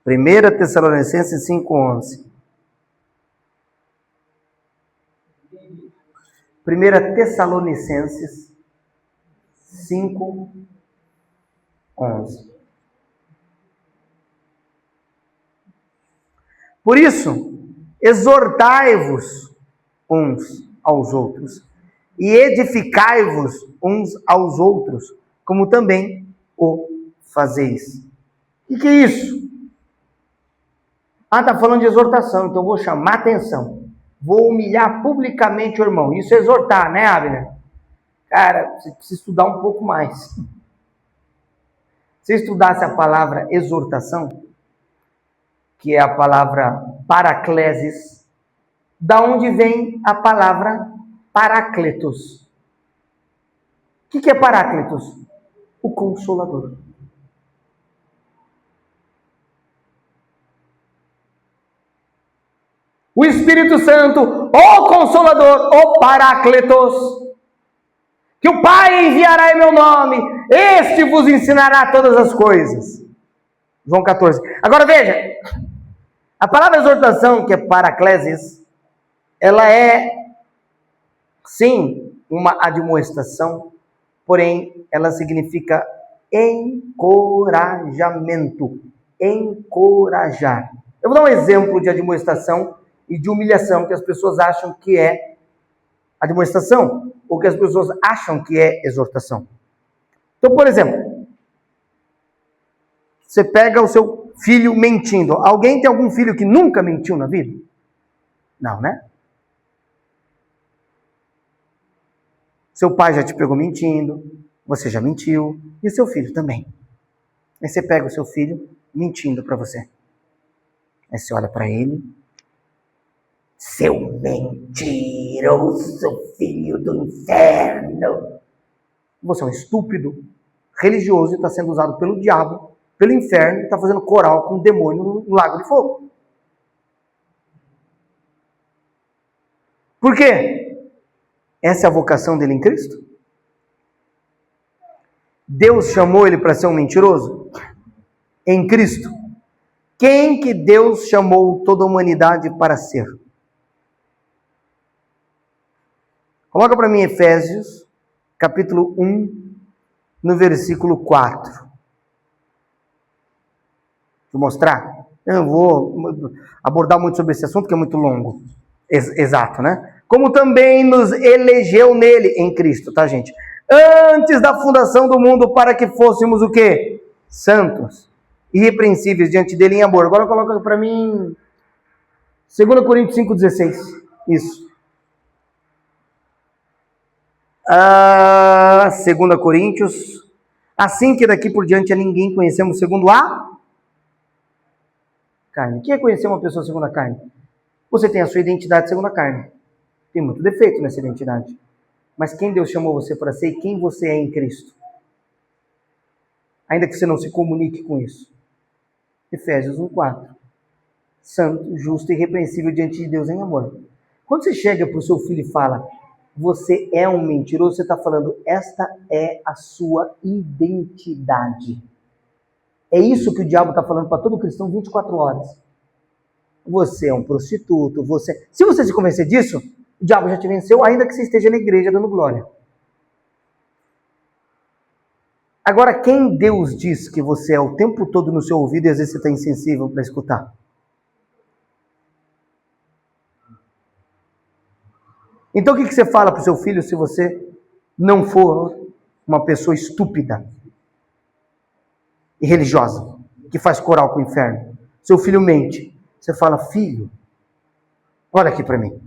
Primeira Tessalonicenses 5, 11. 1 Tessalonicenses 5, 11. Por isso, exortai-vos uns aos outros e edificai-vos uns aos outros, como também o fazeis. O que é isso? Está falando de exortação, então eu vou chamar atenção. Vou humilhar publicamente o irmão. Isso é exortar, né, Abner? Cara, você precisa estudar um pouco mais. Se estudasse a palavra exortação, que é a palavra paraclesis, da onde vem a palavra paráclitos. O que é paráclitos? O Consolador. O Espírito Santo, o Consolador, o Paráclitos, que o Pai enviará em meu nome, este vos ensinará todas as coisas. João 14. Agora veja, a palavra exortação, que é paraclesis, ela é, sim, uma admoestação, porém, ela significa encorajamento, encorajar. Eu vou dar um exemplo de admoestação e de humilhação que as pessoas acham que é admoestação, ou que as pessoas acham que é exortação. Então, por exemplo, você pega o seu filho mentindo. Alguém tem algum filho que nunca mentiu na vida? Não, né? Seu pai já te pegou mentindo, você já mentiu, e o seu filho também. Aí você pega o seu filho mentindo para você. Aí você olha para ele, seu mentiroso filho do inferno. Você é um estúpido religioso e está sendo usado pelo diabo, pelo inferno, e está fazendo coral com o demônio no lago de fogo. Por quê? Essa é a vocação dele em Cristo? Deus chamou ele para ser um mentiroso? Em Cristo. Quem que Deus chamou toda a humanidade para ser? Coloca para mim Efésios, capítulo 1, no versículo 4. Vou mostrar? Eu não vou abordar muito sobre esse assunto, que é muito longo. Exato, né? Como também nos elegeu nele, em Cristo, tá, gente? Antes da fundação do mundo, para que fôssemos o quê? Santos, irrepreensíveis diante dele em amor. Agora coloca para mim 2 Coríntios 5,16. Isso. 2 Coríntios. Assim que daqui por diante a ninguém conhecemos segundo a carne. O que é conhecer uma pessoa segundo a carne? Você tem a sua identidade segundo a carne. Tem muito defeito nessa identidade. Mas quem Deus chamou você para ser e quem você é em Cristo? Ainda que você não se comunique com isso. Efésios 1,4. Santo, justo e irrepreensível diante de Deus em amor. Quando você chega para o seu filho e fala, você é um mentiroso, você está falando, esta é a sua identidade. É isso que o diabo está falando para todo cristão 24 horas. Você é um prostituto, Se você se convencer disso, o diabo já te venceu, ainda que você esteja na igreja dando glória. Agora, quem Deus diz que você é o tempo todo no seu ouvido e às vezes você está insensível para escutar? Então o que você fala para o seu filho se você não for uma pessoa estúpida e religiosa, que faz coral com o inferno? Seu filho mente. Você fala, filho, olha aqui para mim.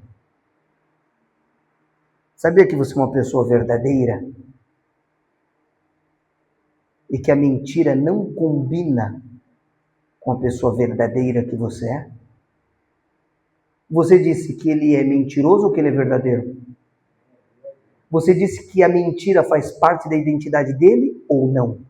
Sabia que você é uma pessoa verdadeira? E que a mentira não combina com a pessoa verdadeira que você é? Você disse que ele é mentiroso ou que ele é verdadeiro? Você disse que a mentira faz parte da identidade dele ou não?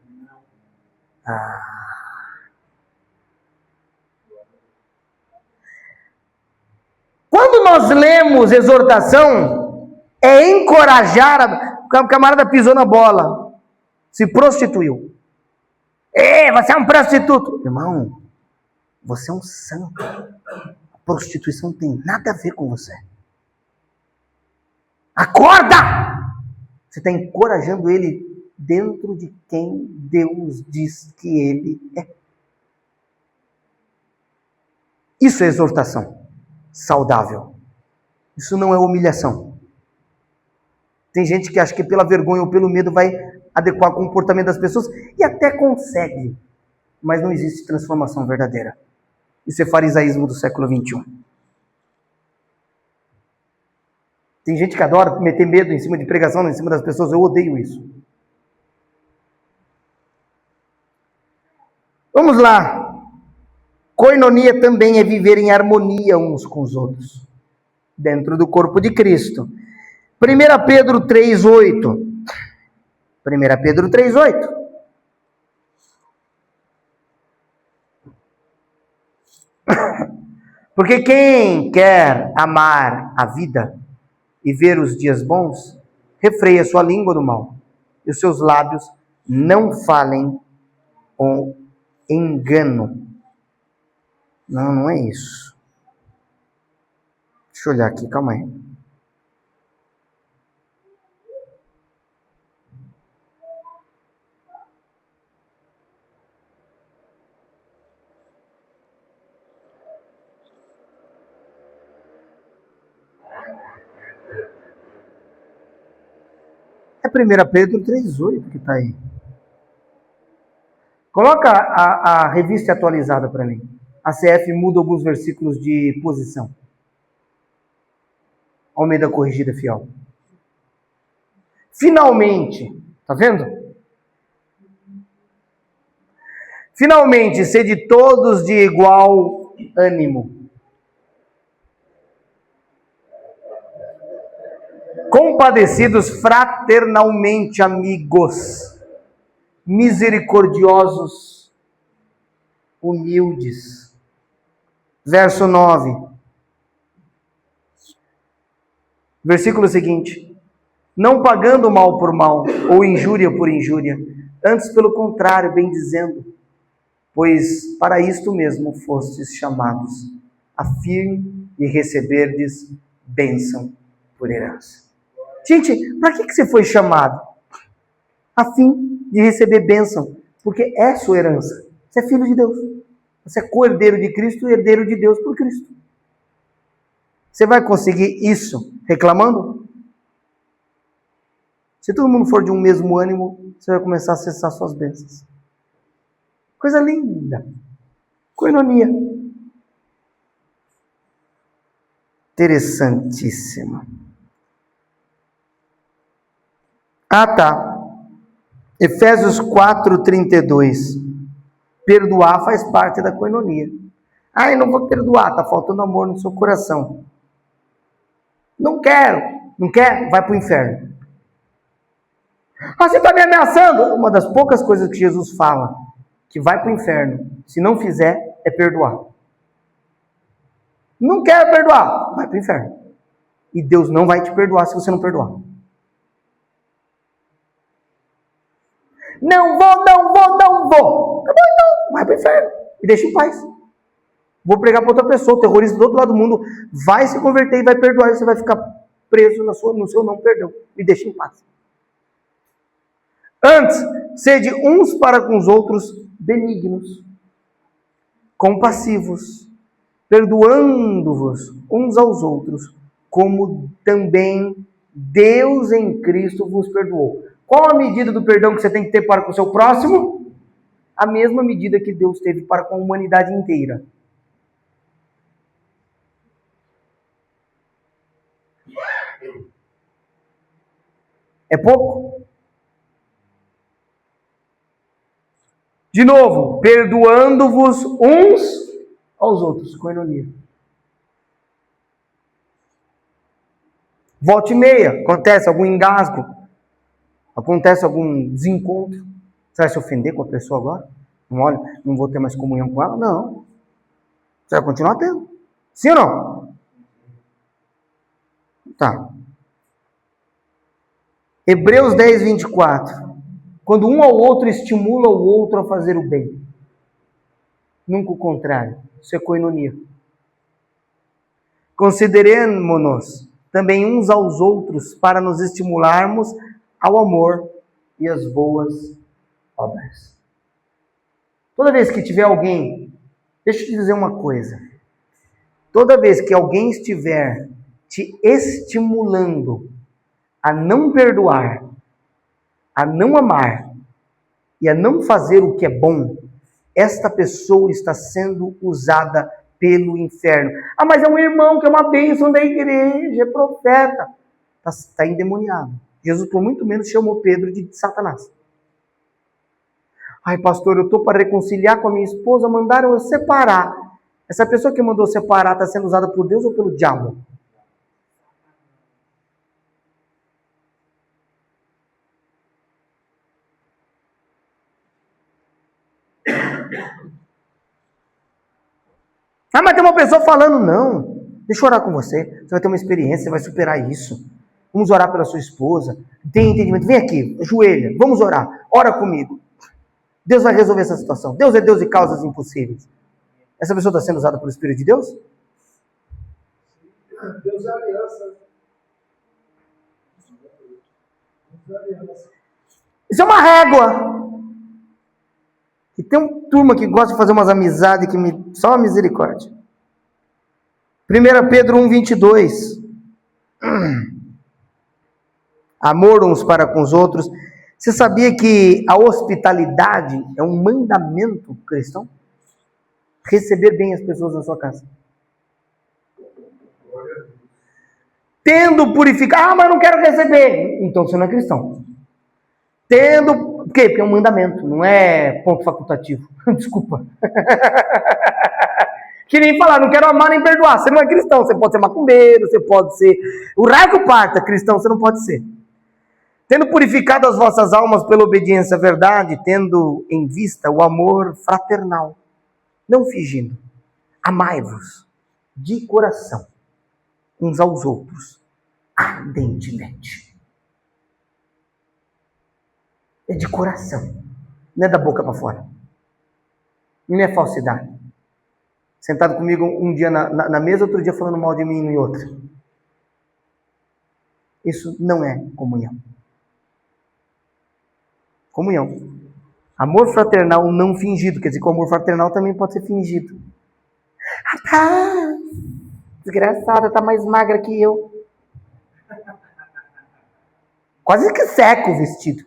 Quando nós lemos exortação, é encorajar. O camarada pisou na bola, se prostituiu. Você é um prostituto. Irmão, você é um santo. A prostituição não tem nada a ver com você. Acorda! Você está encorajando ele dentro de quem Deus diz que ele é. Isso é exortação saudável. Isso não é humilhação. Tem gente que acha que pela vergonha ou pelo medo vai adequar o comportamento das pessoas e até consegue, mas não existe transformação verdadeira. Isso é farisaísmo do século XXI. Tem gente que adora meter medo em cima de pregação, em cima das pessoas. Eu odeio isso. Vamos lá. Koinonia também é viver em harmonia uns com os outros, dentro do corpo de Cristo. 1 Pedro 3,8. 1 Pedro 3,8. Porque quem quer amar a vida e ver os dias bons, refreia sua língua do mal, e os seus lábios não falem com engano. Não, não é isso. Deixa eu olhar aqui, calma aí. É 1 Pedro 3,8 que está aí. Coloca a revista atualizada para mim. A CF muda alguns versículos de posição. Almeida Corrigida Fiel. Finalmente, tá vendo? Finalmente, sede todos de igual ânimo. Compadecidos fraternalmente, amigos, misericordiosos, humildes. Verso 9. Versículo seguinte. Não pagando mal por mal, ou injúria por injúria, antes pelo contrário, bem dizendo, pois para isto mesmo fostes chamados, a fim de receberdes bênção por herança. Gente, para que você foi chamado? A fim de receber bênção, porque é sua herança. Você é filho de Deus. Você é co-herdeiro de Cristo e herdeiro de Deus por Cristo. Você vai conseguir isso reclamando? Se todo mundo for de um mesmo ânimo, você vai começar a acessar suas bênçãos. Coisa linda. Koinonia. Interessantíssima. Ah, tá. Efésios 4:32. Perdoar faz parte da koinonia. Ah, eu não vou perdoar, tá faltando amor no seu coração. Não quero. Não quer? Vai para o inferno. Ah, você está me ameaçando? Uma das poucas coisas que Jesus fala, que vai para o inferno, se não fizer, é perdoar. Não quero perdoar, vai para o inferno. E Deus não vai te perdoar se você não perdoar. Não vou. Tá bom, então, vai para o inferno. Me deixa em paz. Vou pregar para outra pessoa, o terrorista do outro lado do mundo vai se converter e vai perdoar, e você vai ficar preso no seu não perdão. Me deixa em paz. Antes, sede uns para com os outros benignos, compassivos, perdoando-vos uns aos outros, como também Deus em Cristo vos perdoou. Qual a medida do perdão que você tem que ter para com o seu próximo? A mesma medida que Deus teve para com a humanidade inteira. É pouco? De novo, perdoando-vos uns aos outros, koinonia. Volta e meia, acontece algum engasgo, acontece algum desencontro. Você vai se ofender com a pessoa agora? Não, olha, não vou ter mais comunhão com ela? Não. Você vai continuar tendo. Sim ou não? Tá. Hebreus 10:24. Quando um ao outro estimula o outro a fazer o bem. Nunca o contrário. Isso é koinonia. Consideremos-nos também uns aos outros para nos estimularmos ao amor e às boas obras. Toda vez que tiver alguém, deixa eu te dizer uma coisa. Toda vez que alguém estiver te estimulando a não perdoar, a não amar e a não fazer o que é bom, esta pessoa está sendo usada pelo inferno. Ah, mas é um irmão que é uma bênção da igreja, é profeta. Está endemoniado. Jesus, por muito menos, chamou Pedro de Satanás. Ai, pastor, eu estou para reconciliar com a minha esposa, mandaram eu separar. Essa pessoa que mandou separar está sendo usada por Deus ou pelo diabo? Ah, mas tem uma pessoa falando, não. Deixa eu orar com você. Você vai ter uma experiência, você vai superar isso. Vamos orar pela sua esposa. Tem entendimento? Vem aqui, ajoelha. Vamos orar. Ora comigo. Deus vai resolver essa situação. Deus é Deus de causas impossíveis. Essa pessoa está sendo usada pelo Espírito de Deus? Deus é aliança. Isso é uma régua. E tem uma turma que gosta de fazer umas amizades que só uma misericórdia. 1 Pedro 1,22. Amor uns para com os outros. Você sabia que a hospitalidade é um mandamento cristão? Receber bem as pessoas na sua casa. Tendo purificado. Ah, mas eu não quero receber. Então você não é cristão. Por quê? Porque é um mandamento, não é ponto facultativo. Desculpa. Que nem falar, não quero amar nem perdoar. Você não é cristão, você pode ser macumbeiro, você pode ser o raio que parta, cristão você não pode ser. Tendo purificado as vossas almas pela obediência à verdade, tendo em vista o amor fraternal, não fingindo, amai-vos de coração, uns aos outros, ardentemente. É de coração, não é da boca para fora. Não é falsidade. Sentado comigo um dia na mesa, outro dia falando mal de mim em outra. Isso não é comunhão. Comunhão. Amor fraternal não fingido. Quer dizer que o amor fraternal também pode ser fingido. Ah, tá. Desgraçada, tá mais magra que eu. Quase que seca o vestido.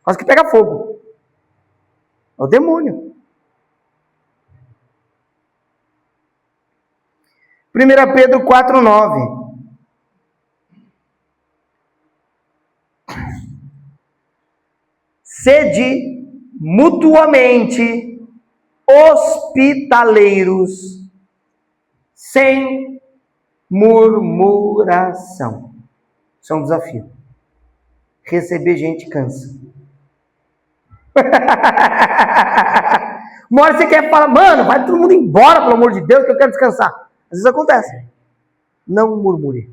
Quase que pega fogo. É o demônio. 1 Pedro 4,9. Sede mutuamente hospitaleiros, sem murmuração. Isso é um desafio. Receber gente cansa. Uma hora você quer falar, mano, vai todo mundo embora, pelo amor de Deus, que eu quero descansar. Às vezes acontece. Não murmure.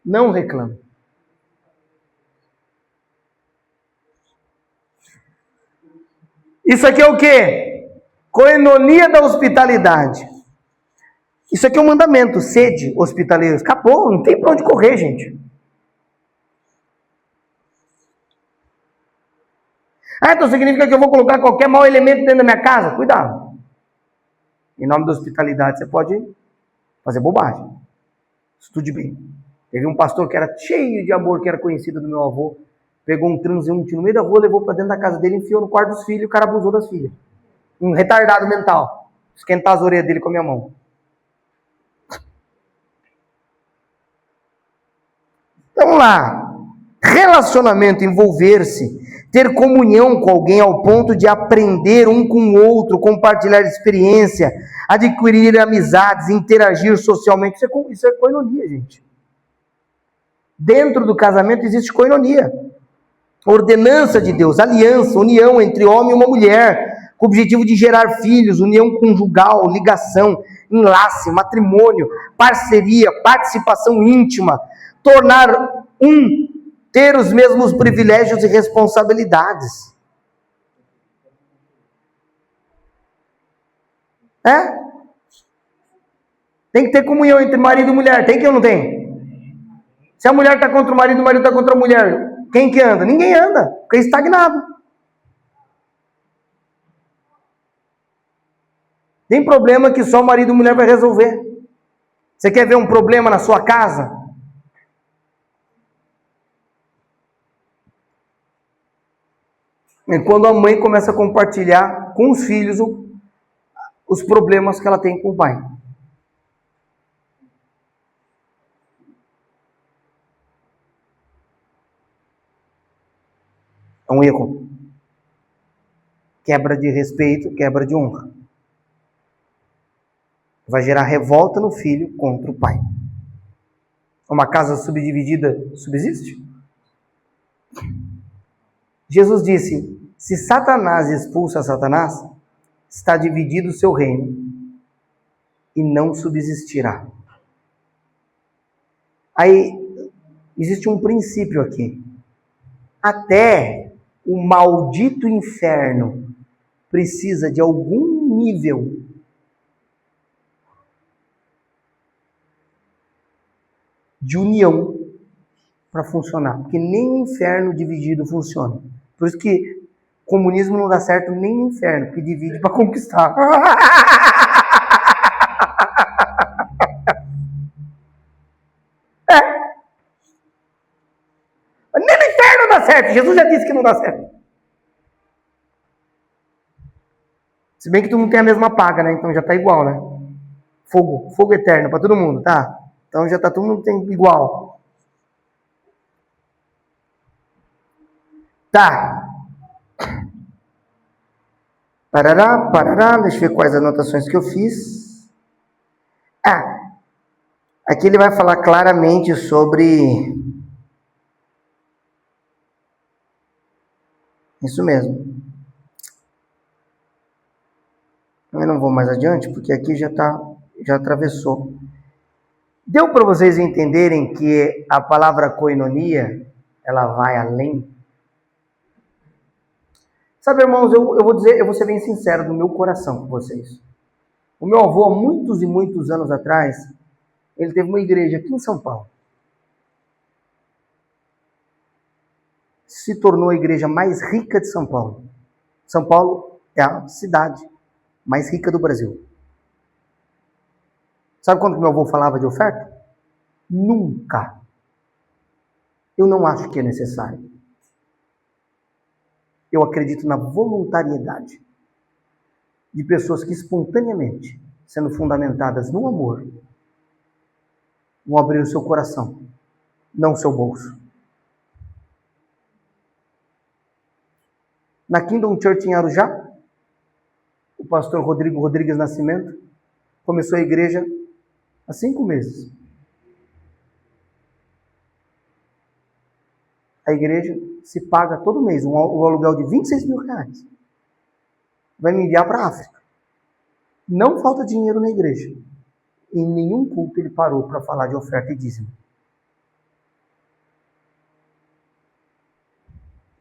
Não reclame. Isso aqui é o quê? Coenonia da hospitalidade. Isso aqui é um mandamento. Sede hospitaleiros. Acabou, não tem pra onde correr, gente. Ah, então significa que eu vou colocar qualquer mau elemento dentro da minha casa? Cuidado. Em nome da hospitalidade, você pode fazer bobagem. Estude bem. Teve um pastor que era cheio de amor, que era conhecido do meu avô. Pegou um transeunte no meio da rua, levou para dentro da casa dele, enfiou no quarto dos filhos e o cara abusou das filhas. Um retardado mental. Esquentar as orelhas dele com a minha mão. Vamos lá. Relacionamento, envolver-se, ter comunhão com alguém ao ponto de aprender um com o outro, compartilhar experiência, adquirir amizades, interagir socialmente. Isso é coinonia, gente. Dentro do casamento existe coinonia. Ordenança de Deus, aliança, união entre homem e uma mulher, com o objetivo de gerar filhos, união conjugal, ligação, enlace, matrimônio, parceria, participação íntima, tornar ter os mesmos privilégios e responsabilidades. Tem que ter comunhão entre marido e mulher, tem que ou não tem? Se a mulher está contra o marido está contra a mulher, quem que anda? Ninguém anda, fica estagnado. Tem problema que só marido e mulher vai resolver. Você quer ver um problema na sua casa? É quando a mãe começa a compartilhar com os filhos os problemas que ela tem com o pai. É um erro. Quebra de respeito, quebra de honra. Vai gerar revolta no filho contra o pai. Uma casa subdividida subsiste? Jesus disse: se Satanás expulsa Satanás, está dividido o seu reino e não subsistirá. Aí existe um princípio aqui. Até o maldito inferno precisa de algum nível de união para funcionar, porque nem o inferno dividido funciona. Por isso que o comunismo não dá certo nem no inferno, porque divide para conquistar. Mas nem no inferno dá certo. Jesus já disse que não dá certo. Se bem que tu não tem a mesma paga, né? Então já tá igual, né? Fogo eterno para todo mundo, tá? Então já tá todo mundo igual. Tá. Parará, deixa eu ver quais anotações que eu fiz. Aqui ele vai falar claramente sobre isso mesmo. Eu não vou mais adiante, porque aqui já atravessou. Deu para vocês entenderem que a palavra koinonia, ela vai além? Sabe, irmãos, eu vou ser bem sincero do meu coração com vocês. O meu avô, há muitos e muitos anos atrás, ele teve uma igreja aqui em São Paulo. Se tornou a igreja mais rica de São Paulo. São Paulo é a cidade mais rica do Brasil. Sabe quando meu avô falava de oferta? Nunca. Eu não acho que é necessário. Eu acredito na voluntariedade de pessoas que espontaneamente, sendo fundamentadas no amor, vão abrir o seu coração, não o seu bolso. Na Kingdom Church em Arujá, o pastor Rodrigo Rodrigues Nascimento começou a igreja há 5 meses. A igreja se paga todo mês um aluguel de 26 mil reais. Vai me enviar para a África. Não falta dinheiro na igreja. Em nenhum culto ele parou para falar de oferta e dízimo.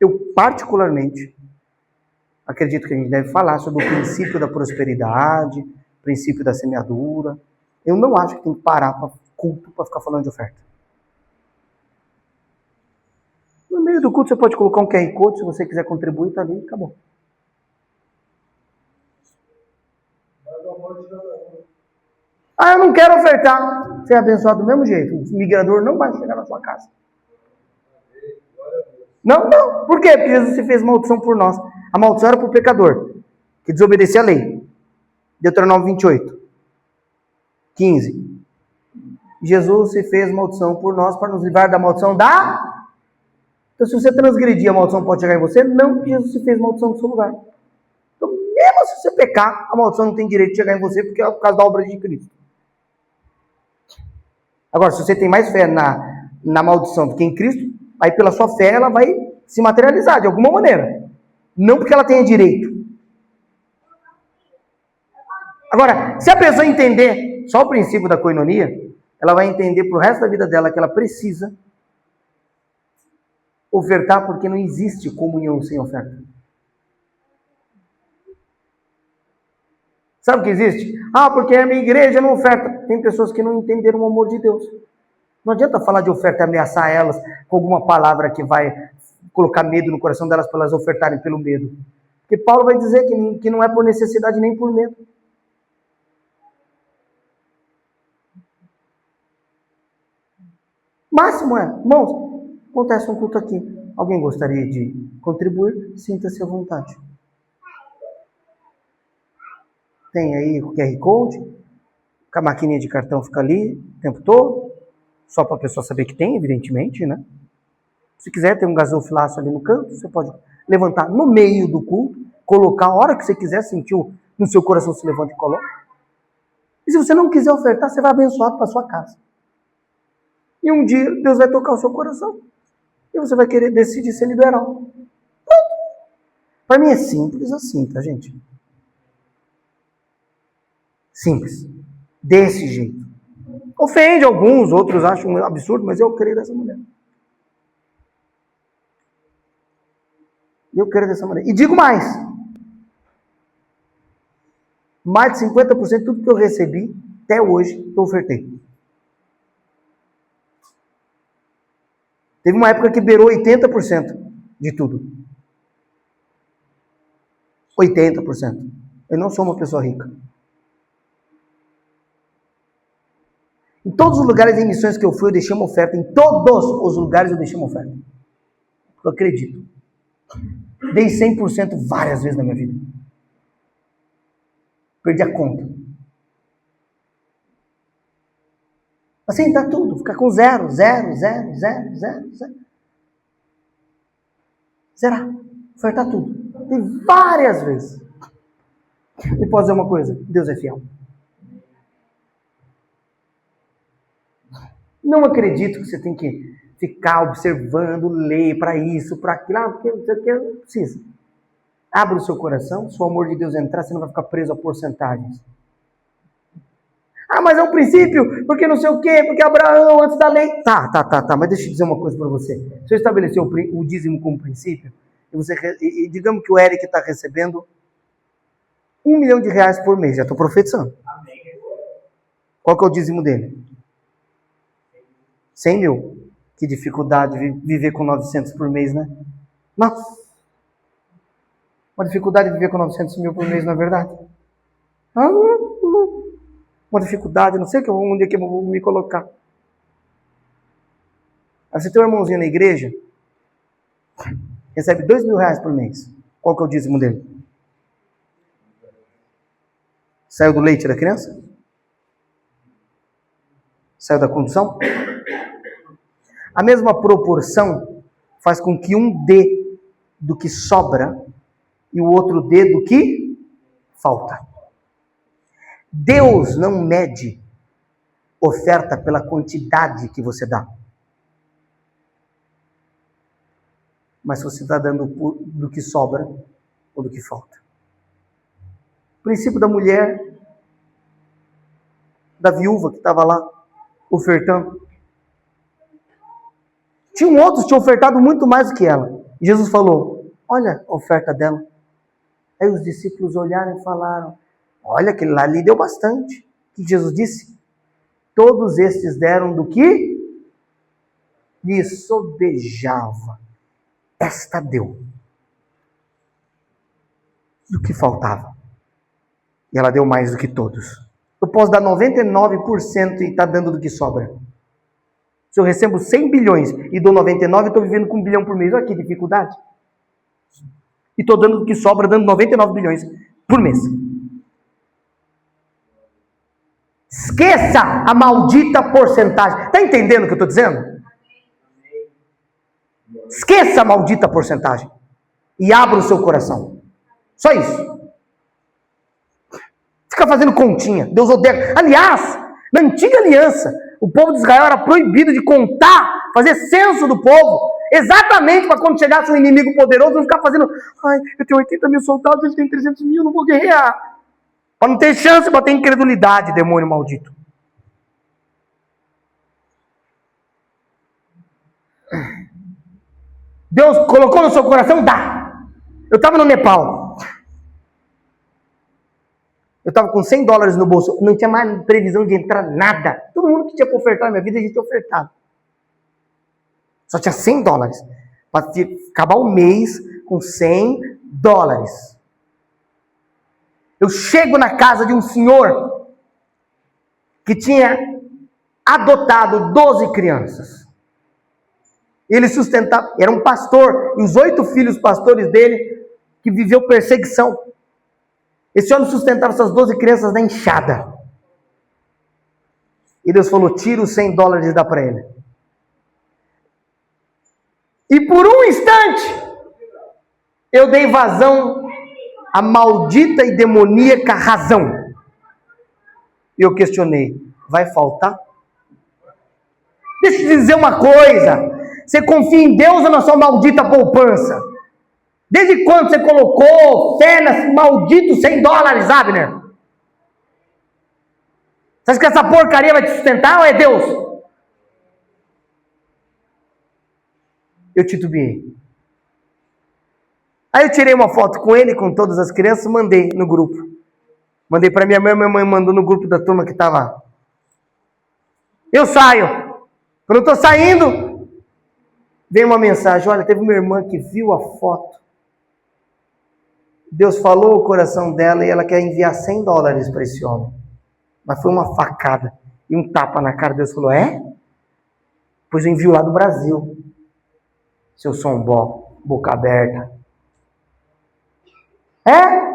Eu, particularmente, acredito que a gente deve falar sobre o princípio da prosperidade, princípio da semeadura. Eu não acho que tem que parar para culto para ficar falando de oferta. No meio do culto você pode colocar um QR Code, se você quiser contribuir, tá ali, acabou. Eu não quero ofertar. Você é abençoado do mesmo jeito. O migrador não vai chegar na sua casa. Não. Por quê? Porque Jesus se fez maldição por nós. A maldição era para o pecador, que desobedecia a lei. Deuteronômio 28, 15. Jesus se fez maldição por nós para nos livrar da maldição da... Então, se você transgredir, a maldição pode chegar em você? Não, porque Jesus se fez maldição no seu lugar. Então, mesmo se você pecar, a maldição não tem direito de chegar em você, porque é por causa da obra de Cristo. Agora, se você tem mais fé na maldição do que em Cristo, aí pela sua fé ela vai se materializar de alguma maneira. Não porque ela tenha direito. Agora, se a pessoa entender só o princípio da koinonia, ela vai entender pro resto da vida dela que ela precisa ofertar, porque não existe comunhão sem oferta. Sabe o que existe? Porque a minha igreja não oferta. Tem pessoas que não entenderam o amor de Deus. Não adianta falar de oferta e ameaçar elas com alguma palavra que vai colocar medo no coração delas para elas ofertarem pelo medo. Porque Paulo vai dizer que não é por necessidade nem por medo. Máximo é, irmãos, acontece um culto aqui. Alguém gostaria de contribuir? Sinta-se à vontade. Tem aí o QR Code, a maquininha de cartão fica ali o tempo todo, só para a pessoa saber que tem, evidentemente, né? Se quiser, tem um gasofilaço ali no canto, você pode levantar no meio do culto, colocar a hora que você quiser, sentiu no seu coração, se levanta e coloca. E se você não quiser ofertar, você vai abençoado para sua casa. E um dia, Deus vai tocar o seu coração. E você vai querer decidir ser liberal. Para mim é simples assim, tá, gente? Simples. Desse jeito. Ofende alguns, outros acham um absurdo, mas eu creio dessa maneira. Eu creio dessa maneira. E digo mais. Mais de 50% de tudo que eu recebi, até hoje, eu ofertei. Teve uma época que beirou 80% de tudo. 80%. Eu não sou uma pessoa rica. Em todos os lugares em missões que eu fui, eu deixei uma oferta. Em todos os lugares eu deixei uma oferta. Eu acredito. Dei 100% várias vezes na minha vida. Perdi a conta. Assim, tá tudo. Ficar com zero. Zerar. Ofertar tudo. Tem várias vezes. E posso dizer uma coisa? Deus é fiel. Não acredito que você tem que ficar observando, ler para isso, para aquilo. Porque não precisa. Abra o seu coração. Se o amor de Deus entrar, você não vai ficar preso a porcentagens. Mas é um princípio, porque não sei o quê, porque Abraão, antes da lei... Tá, mas deixa eu dizer uma coisa para você. Se eu estabelecer o dízimo como princípio, e digamos que o Eric está recebendo R$1 milhão por mês, já estou profetizando. Qual que é o dízimo dele? 100 mil. Que dificuldade viver com 900 por mês, né? Nossa! Uma dificuldade viver com 900 mil por mês, não é verdade? Uma dificuldade, não sei onde é que eu vou me colocar. Aí você tem um irmãozinho na igreja, recebe R$2.000 por mês. Qual que é o dízimo dele? Saiu do leite da criança? Saiu da condução? A mesma proporção faz com que um dê do que sobra e o outro dê do que falta. Deus não mede oferta pela quantidade que você dá. Mas se você está dando do que sobra ou do que falta. O princípio da mulher, da viúva que estava lá ofertando. Tinham outros que tinham ofertado muito mais do que ela. E Jesus falou, olha a oferta dela. Aí os discípulos olharam e falaram, olha, aquele lá lhe deu bastante. O que Jesus disse? Todos estes deram do que lhe sobejava. Esta deu. Do que faltava. E ela deu mais do que todos. Eu posso dar 99% e está dando do que sobra. Se eu recebo 100 bilhões e dou 99, eu estou vivendo com 1 bilhão por mês. Olha que dificuldade. E estou dando do que sobra, dando 99 bilhões por mês. Esqueça a maldita porcentagem. Está entendendo o que eu estou dizendo? Esqueça a maldita porcentagem. E abra o seu coração. Só isso. Fica fazendo continha. Deus odeia. Aliás, na antiga aliança, o povo de Israel era proibido de contar, fazer censo do povo. Exatamente para quando chegasse um inimigo poderoso, não ficar fazendo, eu tenho 80 mil soldados, ele tem 300 mil, não vou guerrear. Para não ter chance, para ter incredulidade, demônio maldito. Deus colocou no seu coração, dá. Eu estava no Nepal. Eu estava com $100 no bolso, não tinha mais previsão de entrar nada. Todo mundo que tinha para ofertar na minha vida, a gente tinha ofertado. Só tinha $100. Para acabar o mês com $100. Eu chego na casa de um senhor que tinha adotado 12 crianças. Ele sustentava, era um pastor, e os 8 filhos pastores dele, que viveu perseguição. Esse homem sustentava essas 12 crianças na enxada. E Deus falou, tira os $100 e dá para ele. E por um instante, eu dei vazão à maldita e demoníaca razão. E eu questionei, vai faltar? Deixa eu te dizer uma coisa, você confia em Deus ou na sua maldita poupança? Desde quando você colocou fé nesse maldito $100, Abner? Você acha que essa porcaria vai te sustentar ou é Deus? Eu titubeei. Aí eu tirei uma foto com ele, com todas as crianças, mandei no grupo. Mandei para minha mãe mandou no grupo da turma que estava. Eu saio. Quando eu estou saindo, vem uma mensagem, olha, teve uma irmã que viu a foto. Deus falou o coração dela e ela quer enviar $100 para esse homem. Mas foi uma facada e um tapa na cara. Deus falou, é? Pois eu envio lá do Brasil. Seu sombó, boca aberta. É?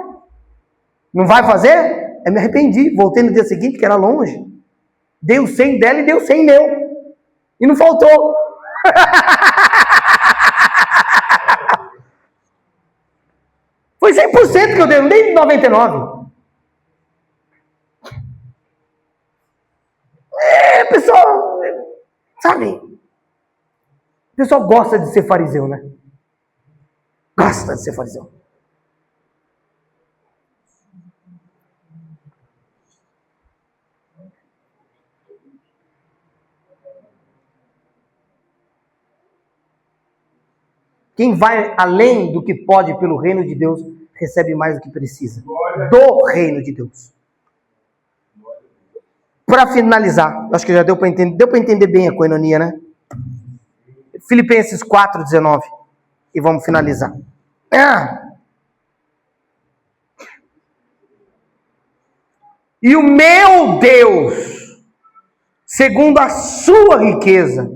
Não vai fazer? Eu me arrependi. Voltei no dia seguinte, que era longe. Dei o 100 dela e dei o 100 meu. E não faltou. Foi 100% que eu dei, não dei 99%. Pessoal, sabe? O pessoal gosta de ser fariseu, né? Gosta de ser fariseu. Quem vai além do que pode pelo reino de Deus, recebe mais do que precisa. Do reino de Deus. Para finalizar, acho que já deu para entender bem a coinonia, né? Filipenses 4:19. E vamos finalizar. E o meu Deus, segundo a sua riqueza,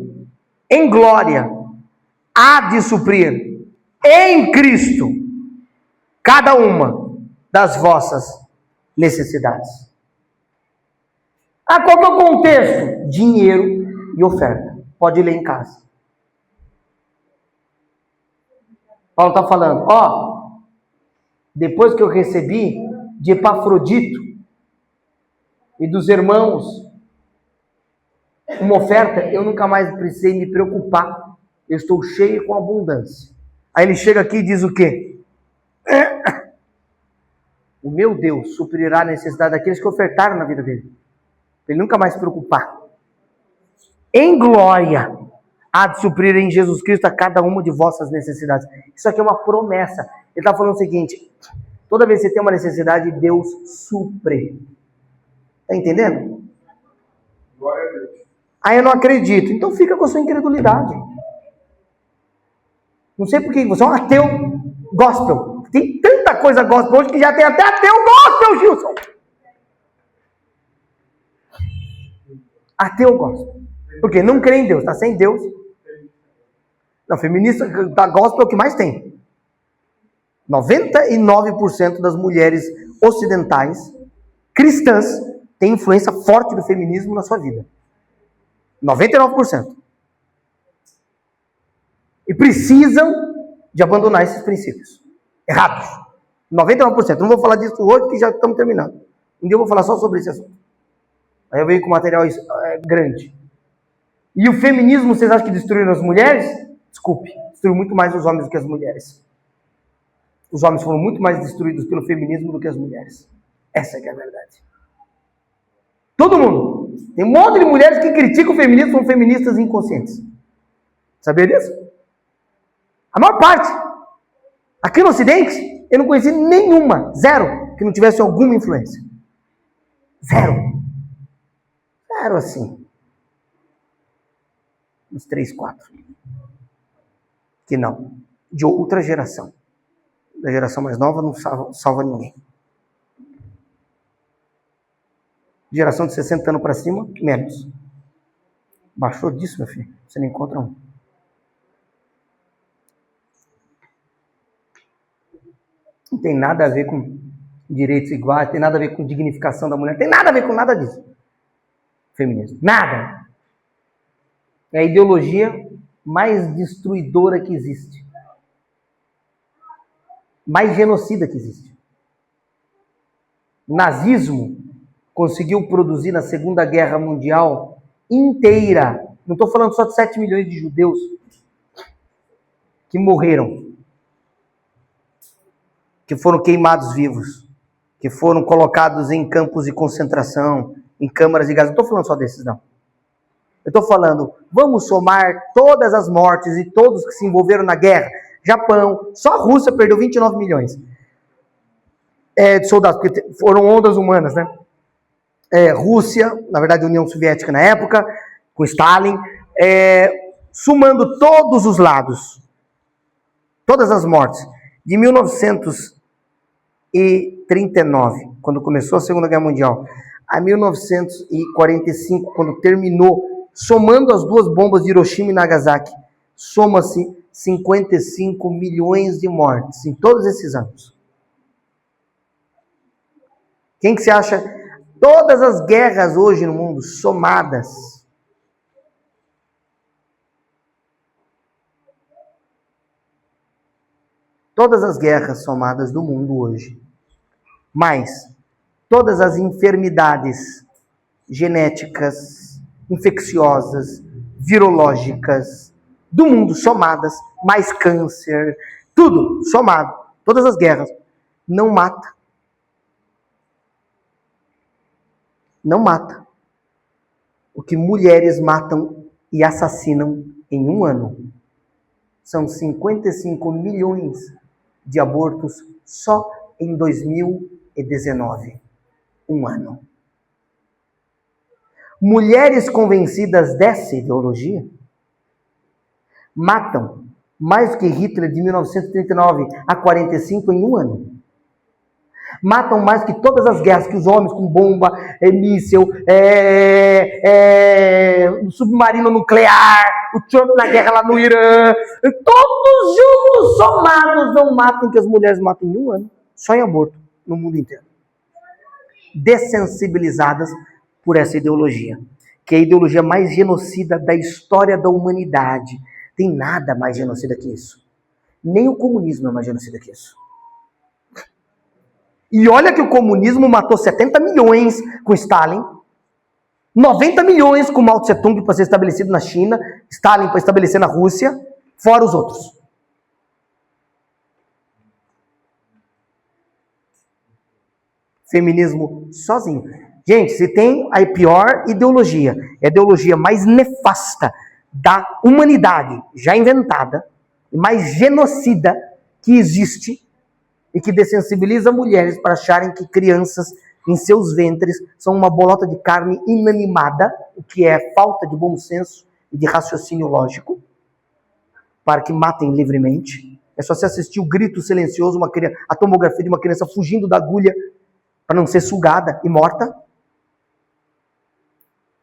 em glória, há de suprir em Cristo cada uma das vossas necessidades. Qual que é o contexto? Dinheiro e oferta. Pode ler em casa. Paulo está falando, depois que eu recebi de Epafrodito e dos irmãos uma oferta, eu nunca mais precisei me preocupar. Eu estou cheio com abundância. Aí ele chega aqui e diz o quê? O meu Deus suprirá a necessidade daqueles que ofertaram na vida dele. Ele nunca mais se preocupar. Em glória, há de suprir em Jesus Cristo a cada uma de vossas necessidades. Isso aqui é uma promessa. Ele está falando o seguinte, toda vez que você tem uma necessidade, Deus supre. Está entendendo? Glória a Deus. Aí eu não acredito. Então fica com a sua incredulidade. Não sei por que você é um ateu gospel. Tem tanta coisa gospel hoje que já tem até ateu gospel, Gilson. Ateu gospel. Porque não crê em Deus, está sem Deus. Não, feminista da gospel é o que mais tem. 99% das mulheres ocidentais, cristãs, têm influência forte do feminismo na sua vida. 99%. E precisam de abandonar esses princípios. Errados. 99%. Não vou falar disso hoje, que já estamos terminando. Um dia eu vou falar só sobre esse assunto. Aí eu venho com material grande. E o feminismo, vocês acham que destruíram as mulheres? Desculpe, destruiu muito mais os homens do que as mulheres. Os homens foram muito mais destruídos pelo feminismo do que as mulheres. Essa é a verdade. Todo mundo. Tem um monte de mulheres que criticam o feminismo, são feministas inconscientes. Sabia disso? A maior parte. Aqui no Ocidente, eu não conheci nenhuma, zero, que não tivesse alguma influência. Zero. Zero assim. Uns 3, 4. Que não. De outra geração. Da geração mais nova não salva ninguém. Geração de 60 anos para cima, menos. Baixou disso, meu filho. Você não encontra um. Não tem nada a ver com direitos iguais, tem nada a ver com dignificação da mulher, tem nada a ver com nada disso. Feminismo. Nada. É a ideologia mais destruidora que existe. Mais genocida que existe. O nazismo conseguiu produzir na Segunda Guerra Mundial inteira, não estou falando só de 7 milhões de judeus que morreram, que foram queimados vivos, que foram colocados em campos de concentração, em câmaras de gás. Não estou falando só desses, não. Eu estou falando, vamos somar todas as mortes e todos que se envolveram na guerra. Japão, só a Rússia perdeu 29 milhões de soldados, porque foram ondas humanas, né? Rússia, na verdade União Soviética na época, com Stalin, somando todos os lados, todas as mortes, de 1939, quando começou a Segunda Guerra Mundial, a 1945, quando terminou, somando as duas bombas de Hiroshima e Nagasaki, soma-se 55 milhões de mortes em todos esses anos. Quem que você acha? Todas as guerras hoje no mundo, somadas, todas as guerras somadas do mundo hoje, mais todas as enfermidades genéticas, infecciosas, virológicas do mundo somadas, mais câncer, tudo somado, todas as guerras, não mata. Não mata o que mulheres matam e assassinam em um ano. São 55 milhões de abortos só em 2019. Um ano. Mulheres convencidas dessa ideologia matam mais do que Hitler de 1939 a 45 em um ano. Matam mais que todas as guerras que os homens com bomba, míssil, submarino nuclear, o Trump na guerra lá no Irã, todos juntos, somados, não matam que as mulheres matam em um ano, só em aborto, no mundo inteiro. Dessensibilizadas por essa ideologia, que é a ideologia mais genocida da história da humanidade. Tem nada mais genocida que isso. Nem o comunismo é mais genocida que isso. E olha que o comunismo matou 70 milhões com Stalin, 90 milhões com Mao Tse-tung para ser estabelecido na China, Stalin para estabelecer na Rússia, fora os outros. Feminismo sozinho. Gente, se tem a pior ideologia, é a ideologia mais nefasta da humanidade, já inventada, mais genocida que existe, e que dessensibiliza mulheres para acharem que crianças em seus ventres são uma bolota de carne inanimada, o que é falta de bom senso e de raciocínio lógico, para que matem livremente. É só você assistir o grito silencioso, a tomografia de uma criança fugindo da agulha para não ser sugada e morta.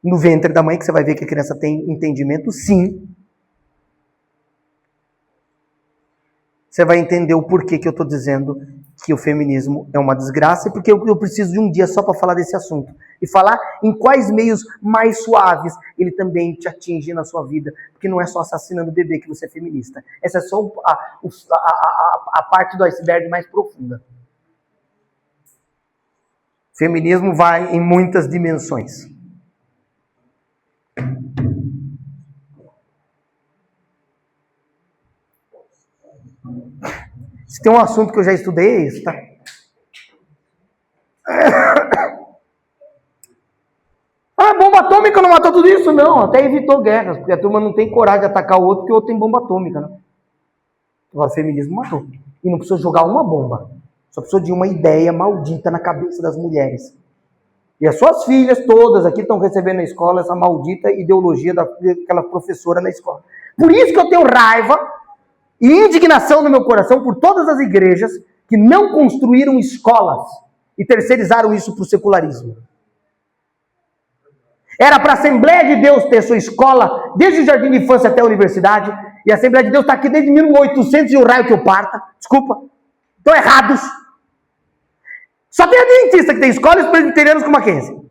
No ventre da mãe, que você vai ver que a criança tem entendimento, sim. Você vai entender o porquê que eu estou dizendo que o feminismo é uma desgraça, e porque eu preciso de um dia só para falar desse assunto. E falar em quais meios mais suaves ele também te atinge na sua vida. Porque não é só assassinando bebê que você é feminista. Essa é só a parte do iceberg mais profunda. Feminismo vai em muitas dimensões. Se tem um assunto que eu já estudei, é isso, tá? Bomba atômica não matou tudo isso? Não, até evitou guerras, porque a turma não tem coragem de atacar o outro, porque o outro tem bomba atômica, né? Agora, o feminismo matou. E não precisou jogar uma bomba. Só precisou de uma ideia maldita na cabeça das mulheres. E as suas filhas todas aqui estão recebendo na escola essa maldita ideologia daquela professora na escola. Por isso que eu tenho raiva e indignação no meu coração por todas as igrejas que não construíram escolas e terceirizaram isso para o secularismo. Era para a Assembleia de Deus ter sua escola desde o jardim de infância até a universidade, e a Assembleia de Deus está aqui desde 1800 e o raio que eu parta, desculpa. Estão errados. Só tem adventista que tem escola e os presbiterianos com Mackenzie.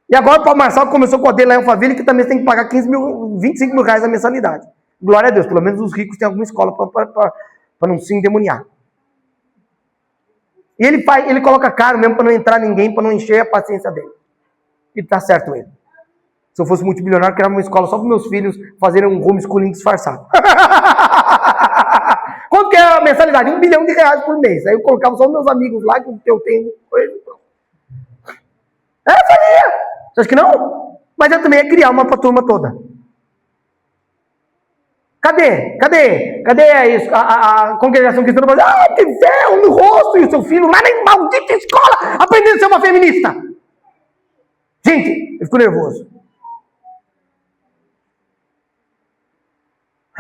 E agora o Paulo Marçal começou com a dele lá em Alphaville, que também tem que pagar 25 mil reais a mensalidade. Glória a Deus, pelo menos os ricos têm alguma escola para não se endemoniar. E ele coloca caro mesmo para não entrar ninguém, para não encher a paciência dele. E tá certo ele. Se eu fosse multimilionário, eu criava uma escola só para meus filhos fazerem um homeschooling disfarçado. Quanto que é a mensalidade? R$1 bilhão por mês. Aí eu colocava só os meus amigos lá, que eu tenho. Fazia. Você acha que não? Mas eu também ia criar uma pra turma toda. Cadê a congregação cristã do Brasil? Ah, que véu no rosto! E o seu filho lá na maldita escola aprendendo a ser uma feminista. Gente, eu fico nervoso.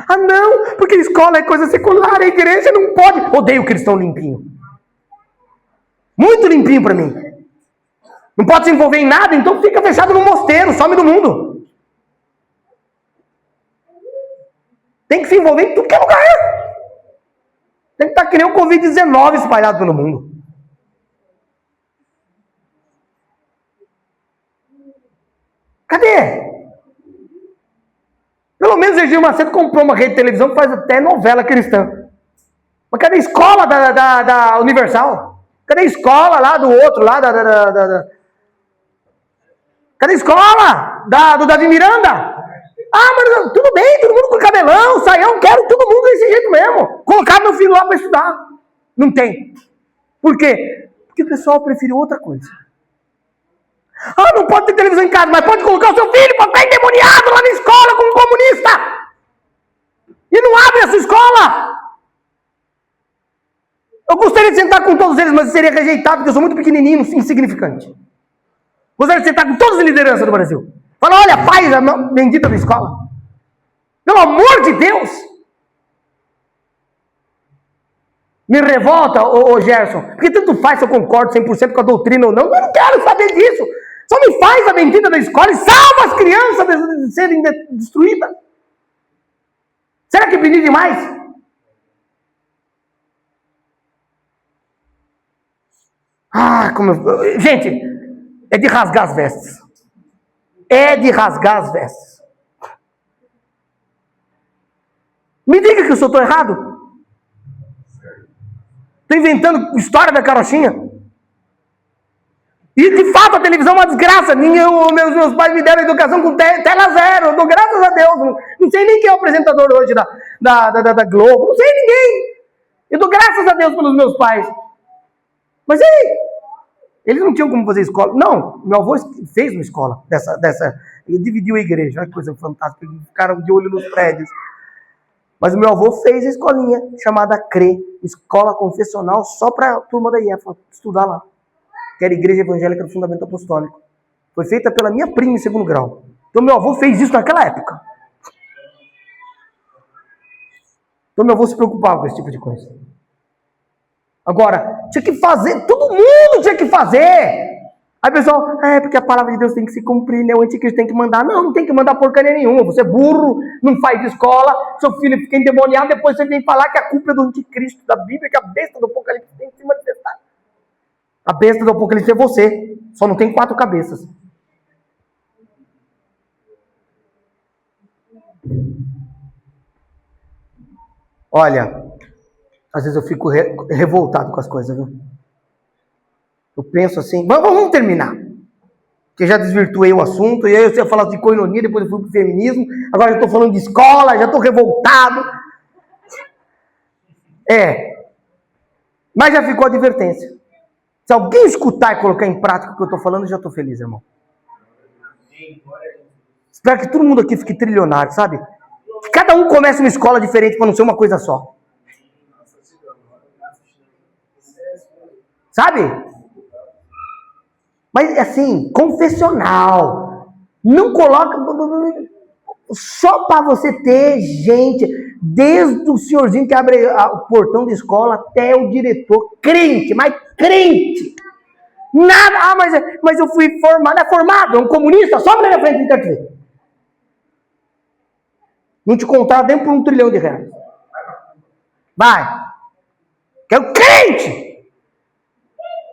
Ah, não, porque escola é coisa secular, a igreja não pode. Odeio cristão limpinho. Muito limpinho pra mim. Não pode se envolver em nada, então fica fechado no mosteiro, some do mundo. Tem que se envolver em tudo que é lugar. Tem que estar que nem o Covid-19 espalhado pelo mundo. Cadê? Pelo menos o Egir Macedo comprou uma rede de televisão que faz até novela cristã. Mas cadê a escola da Universal? Cadê a escola lá do outro, lá Cadê a escola do Davi Miranda? Ah, mas tudo bem, todo mundo com cabelão, saião, quero todo mundo desse jeito mesmo. Colocar meu filho lá para estudar. Não tem. Por quê? Porque o pessoal preferiu outra coisa. Ah, não pode ter televisão em casa, mas pode colocar o seu filho para ficar endemoniado lá na escola como comunista. E não abre essa escola. Eu gostaria de sentar com todos eles, mas eu seria rejeitado, porque eu sou muito pequenininho, insignificante. Gostaria de sentar com todas as lideranças do Brasil. Fala, olha, paz, a bendita da escola. Pelo amor de Deus. Me revolta, ô Gerson, porque tanto faz se eu concordo 100% com a doutrina ou não, eu não quero saber disso. Só me faz a bendita da escola e salva as crianças de serem destruídas. Será que pedi demais? Gente, é de rasgar as vestes. É de rasgar as vestes. Me diga que eu estou errado. Estou inventando história da carochinha. E de fato a televisão é uma desgraça. Meus pais me deram educação com tela zero. Eu dou graças a Deus. Não sei nem quem é o apresentador hoje da Globo. Não sei ninguém. Eu dou graças a Deus pelos meus pais. Mas e aí? Eles não tinham como fazer escola. Não, meu avô fez uma escola dessa. Ele dividiu a igreja. Olha que coisa fantástica. Eles ficaram de olho nos prédios. Mas o meu avô fez a escolinha chamada CRE, Escola Confessional, só para a turma da IEFA estudar lá. Que era a Igreja Evangélica do Fundamento Apostólico. Foi feita pela minha prima em 2º grau. Então meu avô fez isso naquela época. Então meu avô se preocupava com esse tipo de coisa. Agora, tinha que fazer, todo mundo tinha que fazer. Aí o pessoal, porque a palavra de Deus tem que se cumprir, né? O anticristo tem que mandar. Não tem que mandar porcaria nenhuma. Você é burro, não faz escola, seu filho fica endemoniado, depois você vem falar que a culpa é do anticristo da Bíblia, que a besta do Apocalipse tem que se manifestar. A besta do Apocalipse é você, só não tem 4 cabeças. Olha, às vezes eu fico revoltado com as coisas, viu? Eu penso assim, vamos terminar. Porque já desvirtuei o assunto, e aí eu ia falar de coinonia, depois eu fui pro feminismo, agora eu estou falando de escola, já estou revoltado. Mas já ficou a advertência. Se alguém escutar e colocar em prática o que eu estou falando, eu já estou feliz, irmão. Espero que todo mundo aqui fique trilionário, sabe? Que cada um comece uma escola diferente para não ser uma coisa só. Sabe? Mas assim, confessional. Não coloca... Só para você ter gente, desde o senhorzinho que abre o portão da escola até o diretor, crente, mas crente. Nada, mas eu fui formado, é formado, é um comunista, só na minha frente, não quer dizer. Não te contaram nem por R$1 trilhão. Vai. Quero crente.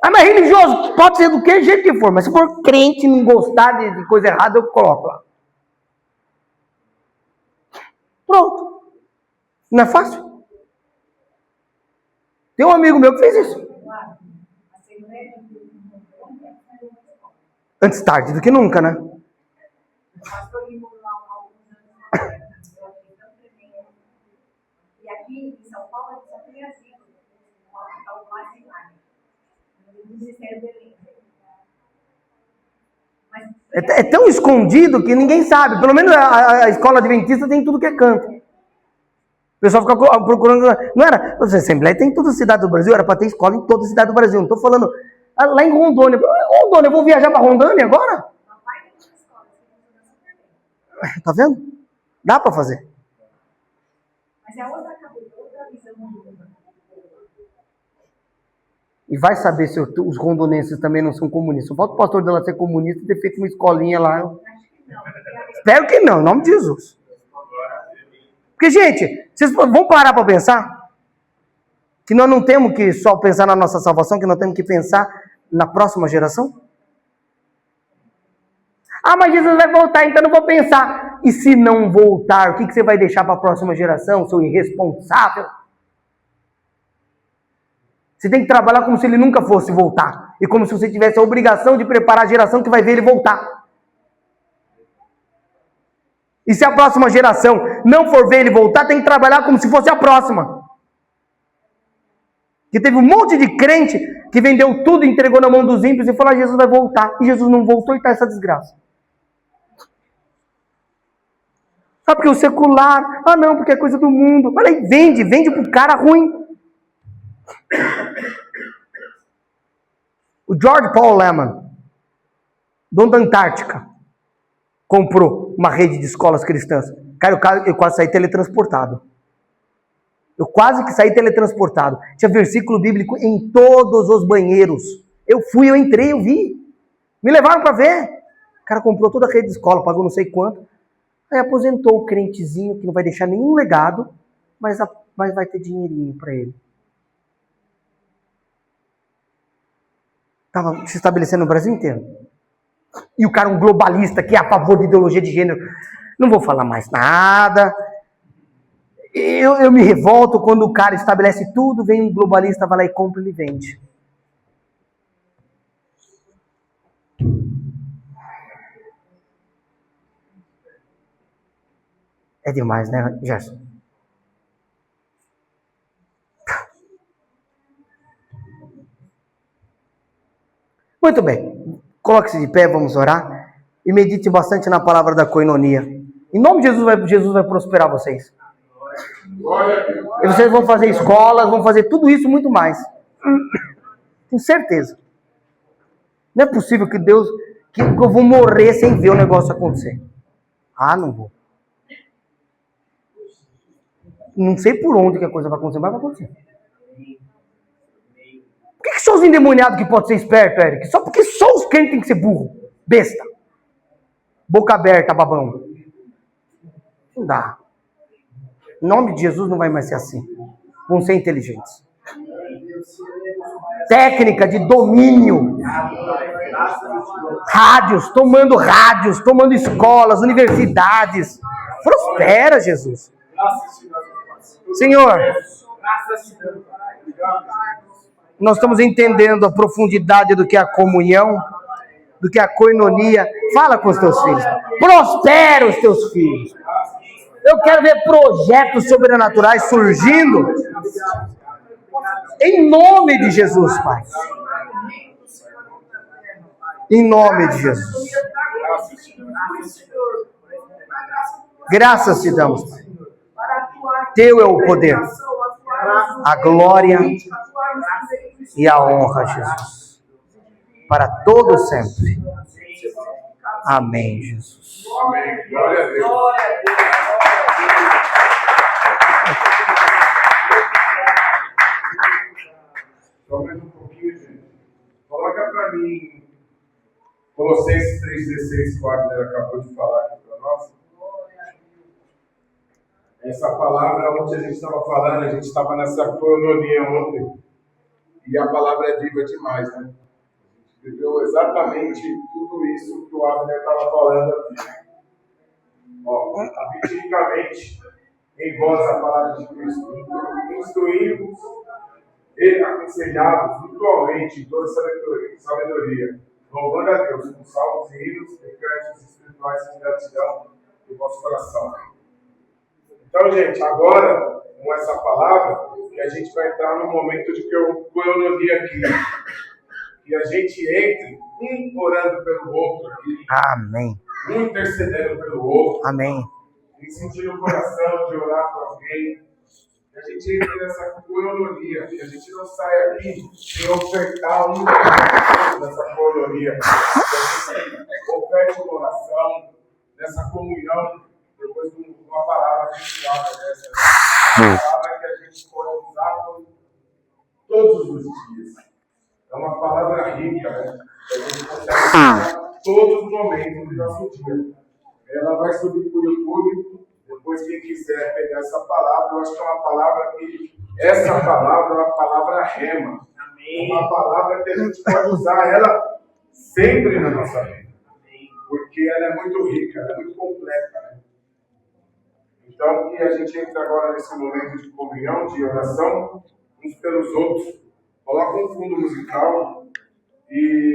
Ah, mas religioso pode ser do que jeito que for, mas se for crente e não gostar de coisa errada, eu coloco lá. Pronto. Não é fácil? Tem um amigo meu que fez isso. Antes tarde do que nunca, né? E aqui em São Paulo, a gente só tem asilo. O mais em lá. No Ministério Belém. É tão escondido que ninguém sabe. Pelo menos a escola adventista tem tudo que é canto. O pessoal fica procurando. Não era. A Assembleia tem em toda a cidade do Brasil. Era para ter escola em toda a cidade do Brasil. Não estou falando lá em Rondônia. Rondônia, eu vou viajar para Rondônia agora? Tá vendo? Dá para fazer. Mas é outra visão do mundo. E vai saber se os rondonenses também não são comunistas. Só falta o pastor dela ser comunista e ter feito uma escolinha lá. Acho que não. Espero que não, em nome de Jesus. Porque, gente, vocês vão parar para pensar que nós não temos que só pensar na nossa salvação, que nós temos que pensar na próxima geração? Ah, mas Jesus vai voltar, então não vou pensar. E se não voltar, o que você vai deixar para a próxima geração, seu irresponsável? Você tem que trabalhar como se ele nunca fosse voltar. E como se você tivesse a obrigação de preparar a geração que vai ver ele voltar. E se a próxima geração não for ver ele voltar, tem que trabalhar como se fosse a próxima. Que teve um monte de crente que vendeu tudo, entregou na mão dos ímpios e falou: Jesus vai voltar. E Jesus não voltou e está essa desgraça. Ah, porque o secular. Ah, não, porque é coisa do mundo. Olha aí, vende pro cara ruim. O George Paul Lehman, dono da Antártica, comprou uma rede de escolas cristãs. Cara, eu quase saí teletransportado. Eu quase que saí teletransportado. Tinha versículo bíblico em todos os banheiros. Eu entrei, eu vi. Me levaram para ver. O cara comprou toda a rede de escola, pagou não sei quanto. Aí aposentou o crentezinho, que não vai deixar nenhum legado, mas vai ter dinheirinho para ele. Estava se estabelecendo no Brasil inteiro. E o cara, um globalista, que é a favor de ideologia de gênero. Não vou falar mais nada. Eu me revolto quando o cara estabelece tudo, vem um globalista, vai lá e compra e vende. É demais, né, Gerson? Muito bem. Coloque-se de pé, vamos orar. E medite bastante na palavra da koinonia. Em nome de Jesus, Jesus vai prosperar vocês. E vocês vão fazer escolas, vão fazer tudo isso e muito mais. Tenho certeza. Não é possível que eu vou morrer sem ver o negócio acontecer. Ah, não vou. Não sei por onde que a coisa vai acontecer, mas vai acontecer. Por que só os endemoniados que podem ser espertos, Eric? Só porque só os crentes têm que ser burro, besta. Boca aberta, babão. Não dá. Em nome de Jesus não vai mais ser assim. Vão ser inteligentes. Técnica de domínio. Rádios, tomando escolas, universidades. Prospera, Jesus. Senhor, nós estamos entendendo a profundidade do que é a comunhão, do que é a koinonia. Fala com os teus filhos. Prospera os teus filhos. Eu quero ver projetos sobrenaturais surgindo. Em nome de Jesus, Pai. Em nome de Jesus. Graças te damos, Pai. Teu é o poder, a glória e a honra, Jesus. Para todo sempre. Amém, Jesus. Amém. Glória a Deus. Só mais um pouquinho, gente. Coloca para mim Colossenses 3,16, que o Abner acabou de falar aqui para nós. Essa palavra, ontem a gente estava falando, a gente estava nessa coinonia ontem, e a palavra é viva demais, né? A gente viveu exatamente tudo isso que o Abner estava falando aqui. Ó, abditicamente, em voz a palavra de Cristo, instruímos e aconselhados mutuamente em toda sabedoria, louvando a Deus com salmos e hinos e cânticos espirituais com gratidão do vosso coração. Então, gente, agora, com essa palavra, que a gente vai entrar num momento de coinonia aqui. Que a gente entre, um orando pelo outro aqui. Amém. Um intercedendo pelo outro. Amém. E sentir o coração de orar por alguém. Que a gente entre nessa coinonia. Que a gente não saia aqui sem ofertar um nessa coinonia. Que a gente oferte uma oração, nessa comunhão, depois de uma palavra abençoada dessa. Uma palavra que a gente pode usar todos os dias. É uma palavra rica, né? Que a gente consegue usar todos os momentos do nosso dia. Ela vai subir para o YouTube. Depois, quem quiser pegar essa palavra, eu acho que é uma palavra que. Essa palavra é uma palavra rema. Amém. Uma palavra que a gente pode usar ela sempre na nossa vida. Porque ela é muito rica, ela é muito completa, né? Então, que a gente entre agora nesse momento de comunhão, de oração, uns pelos outros. Coloca um fundo musical e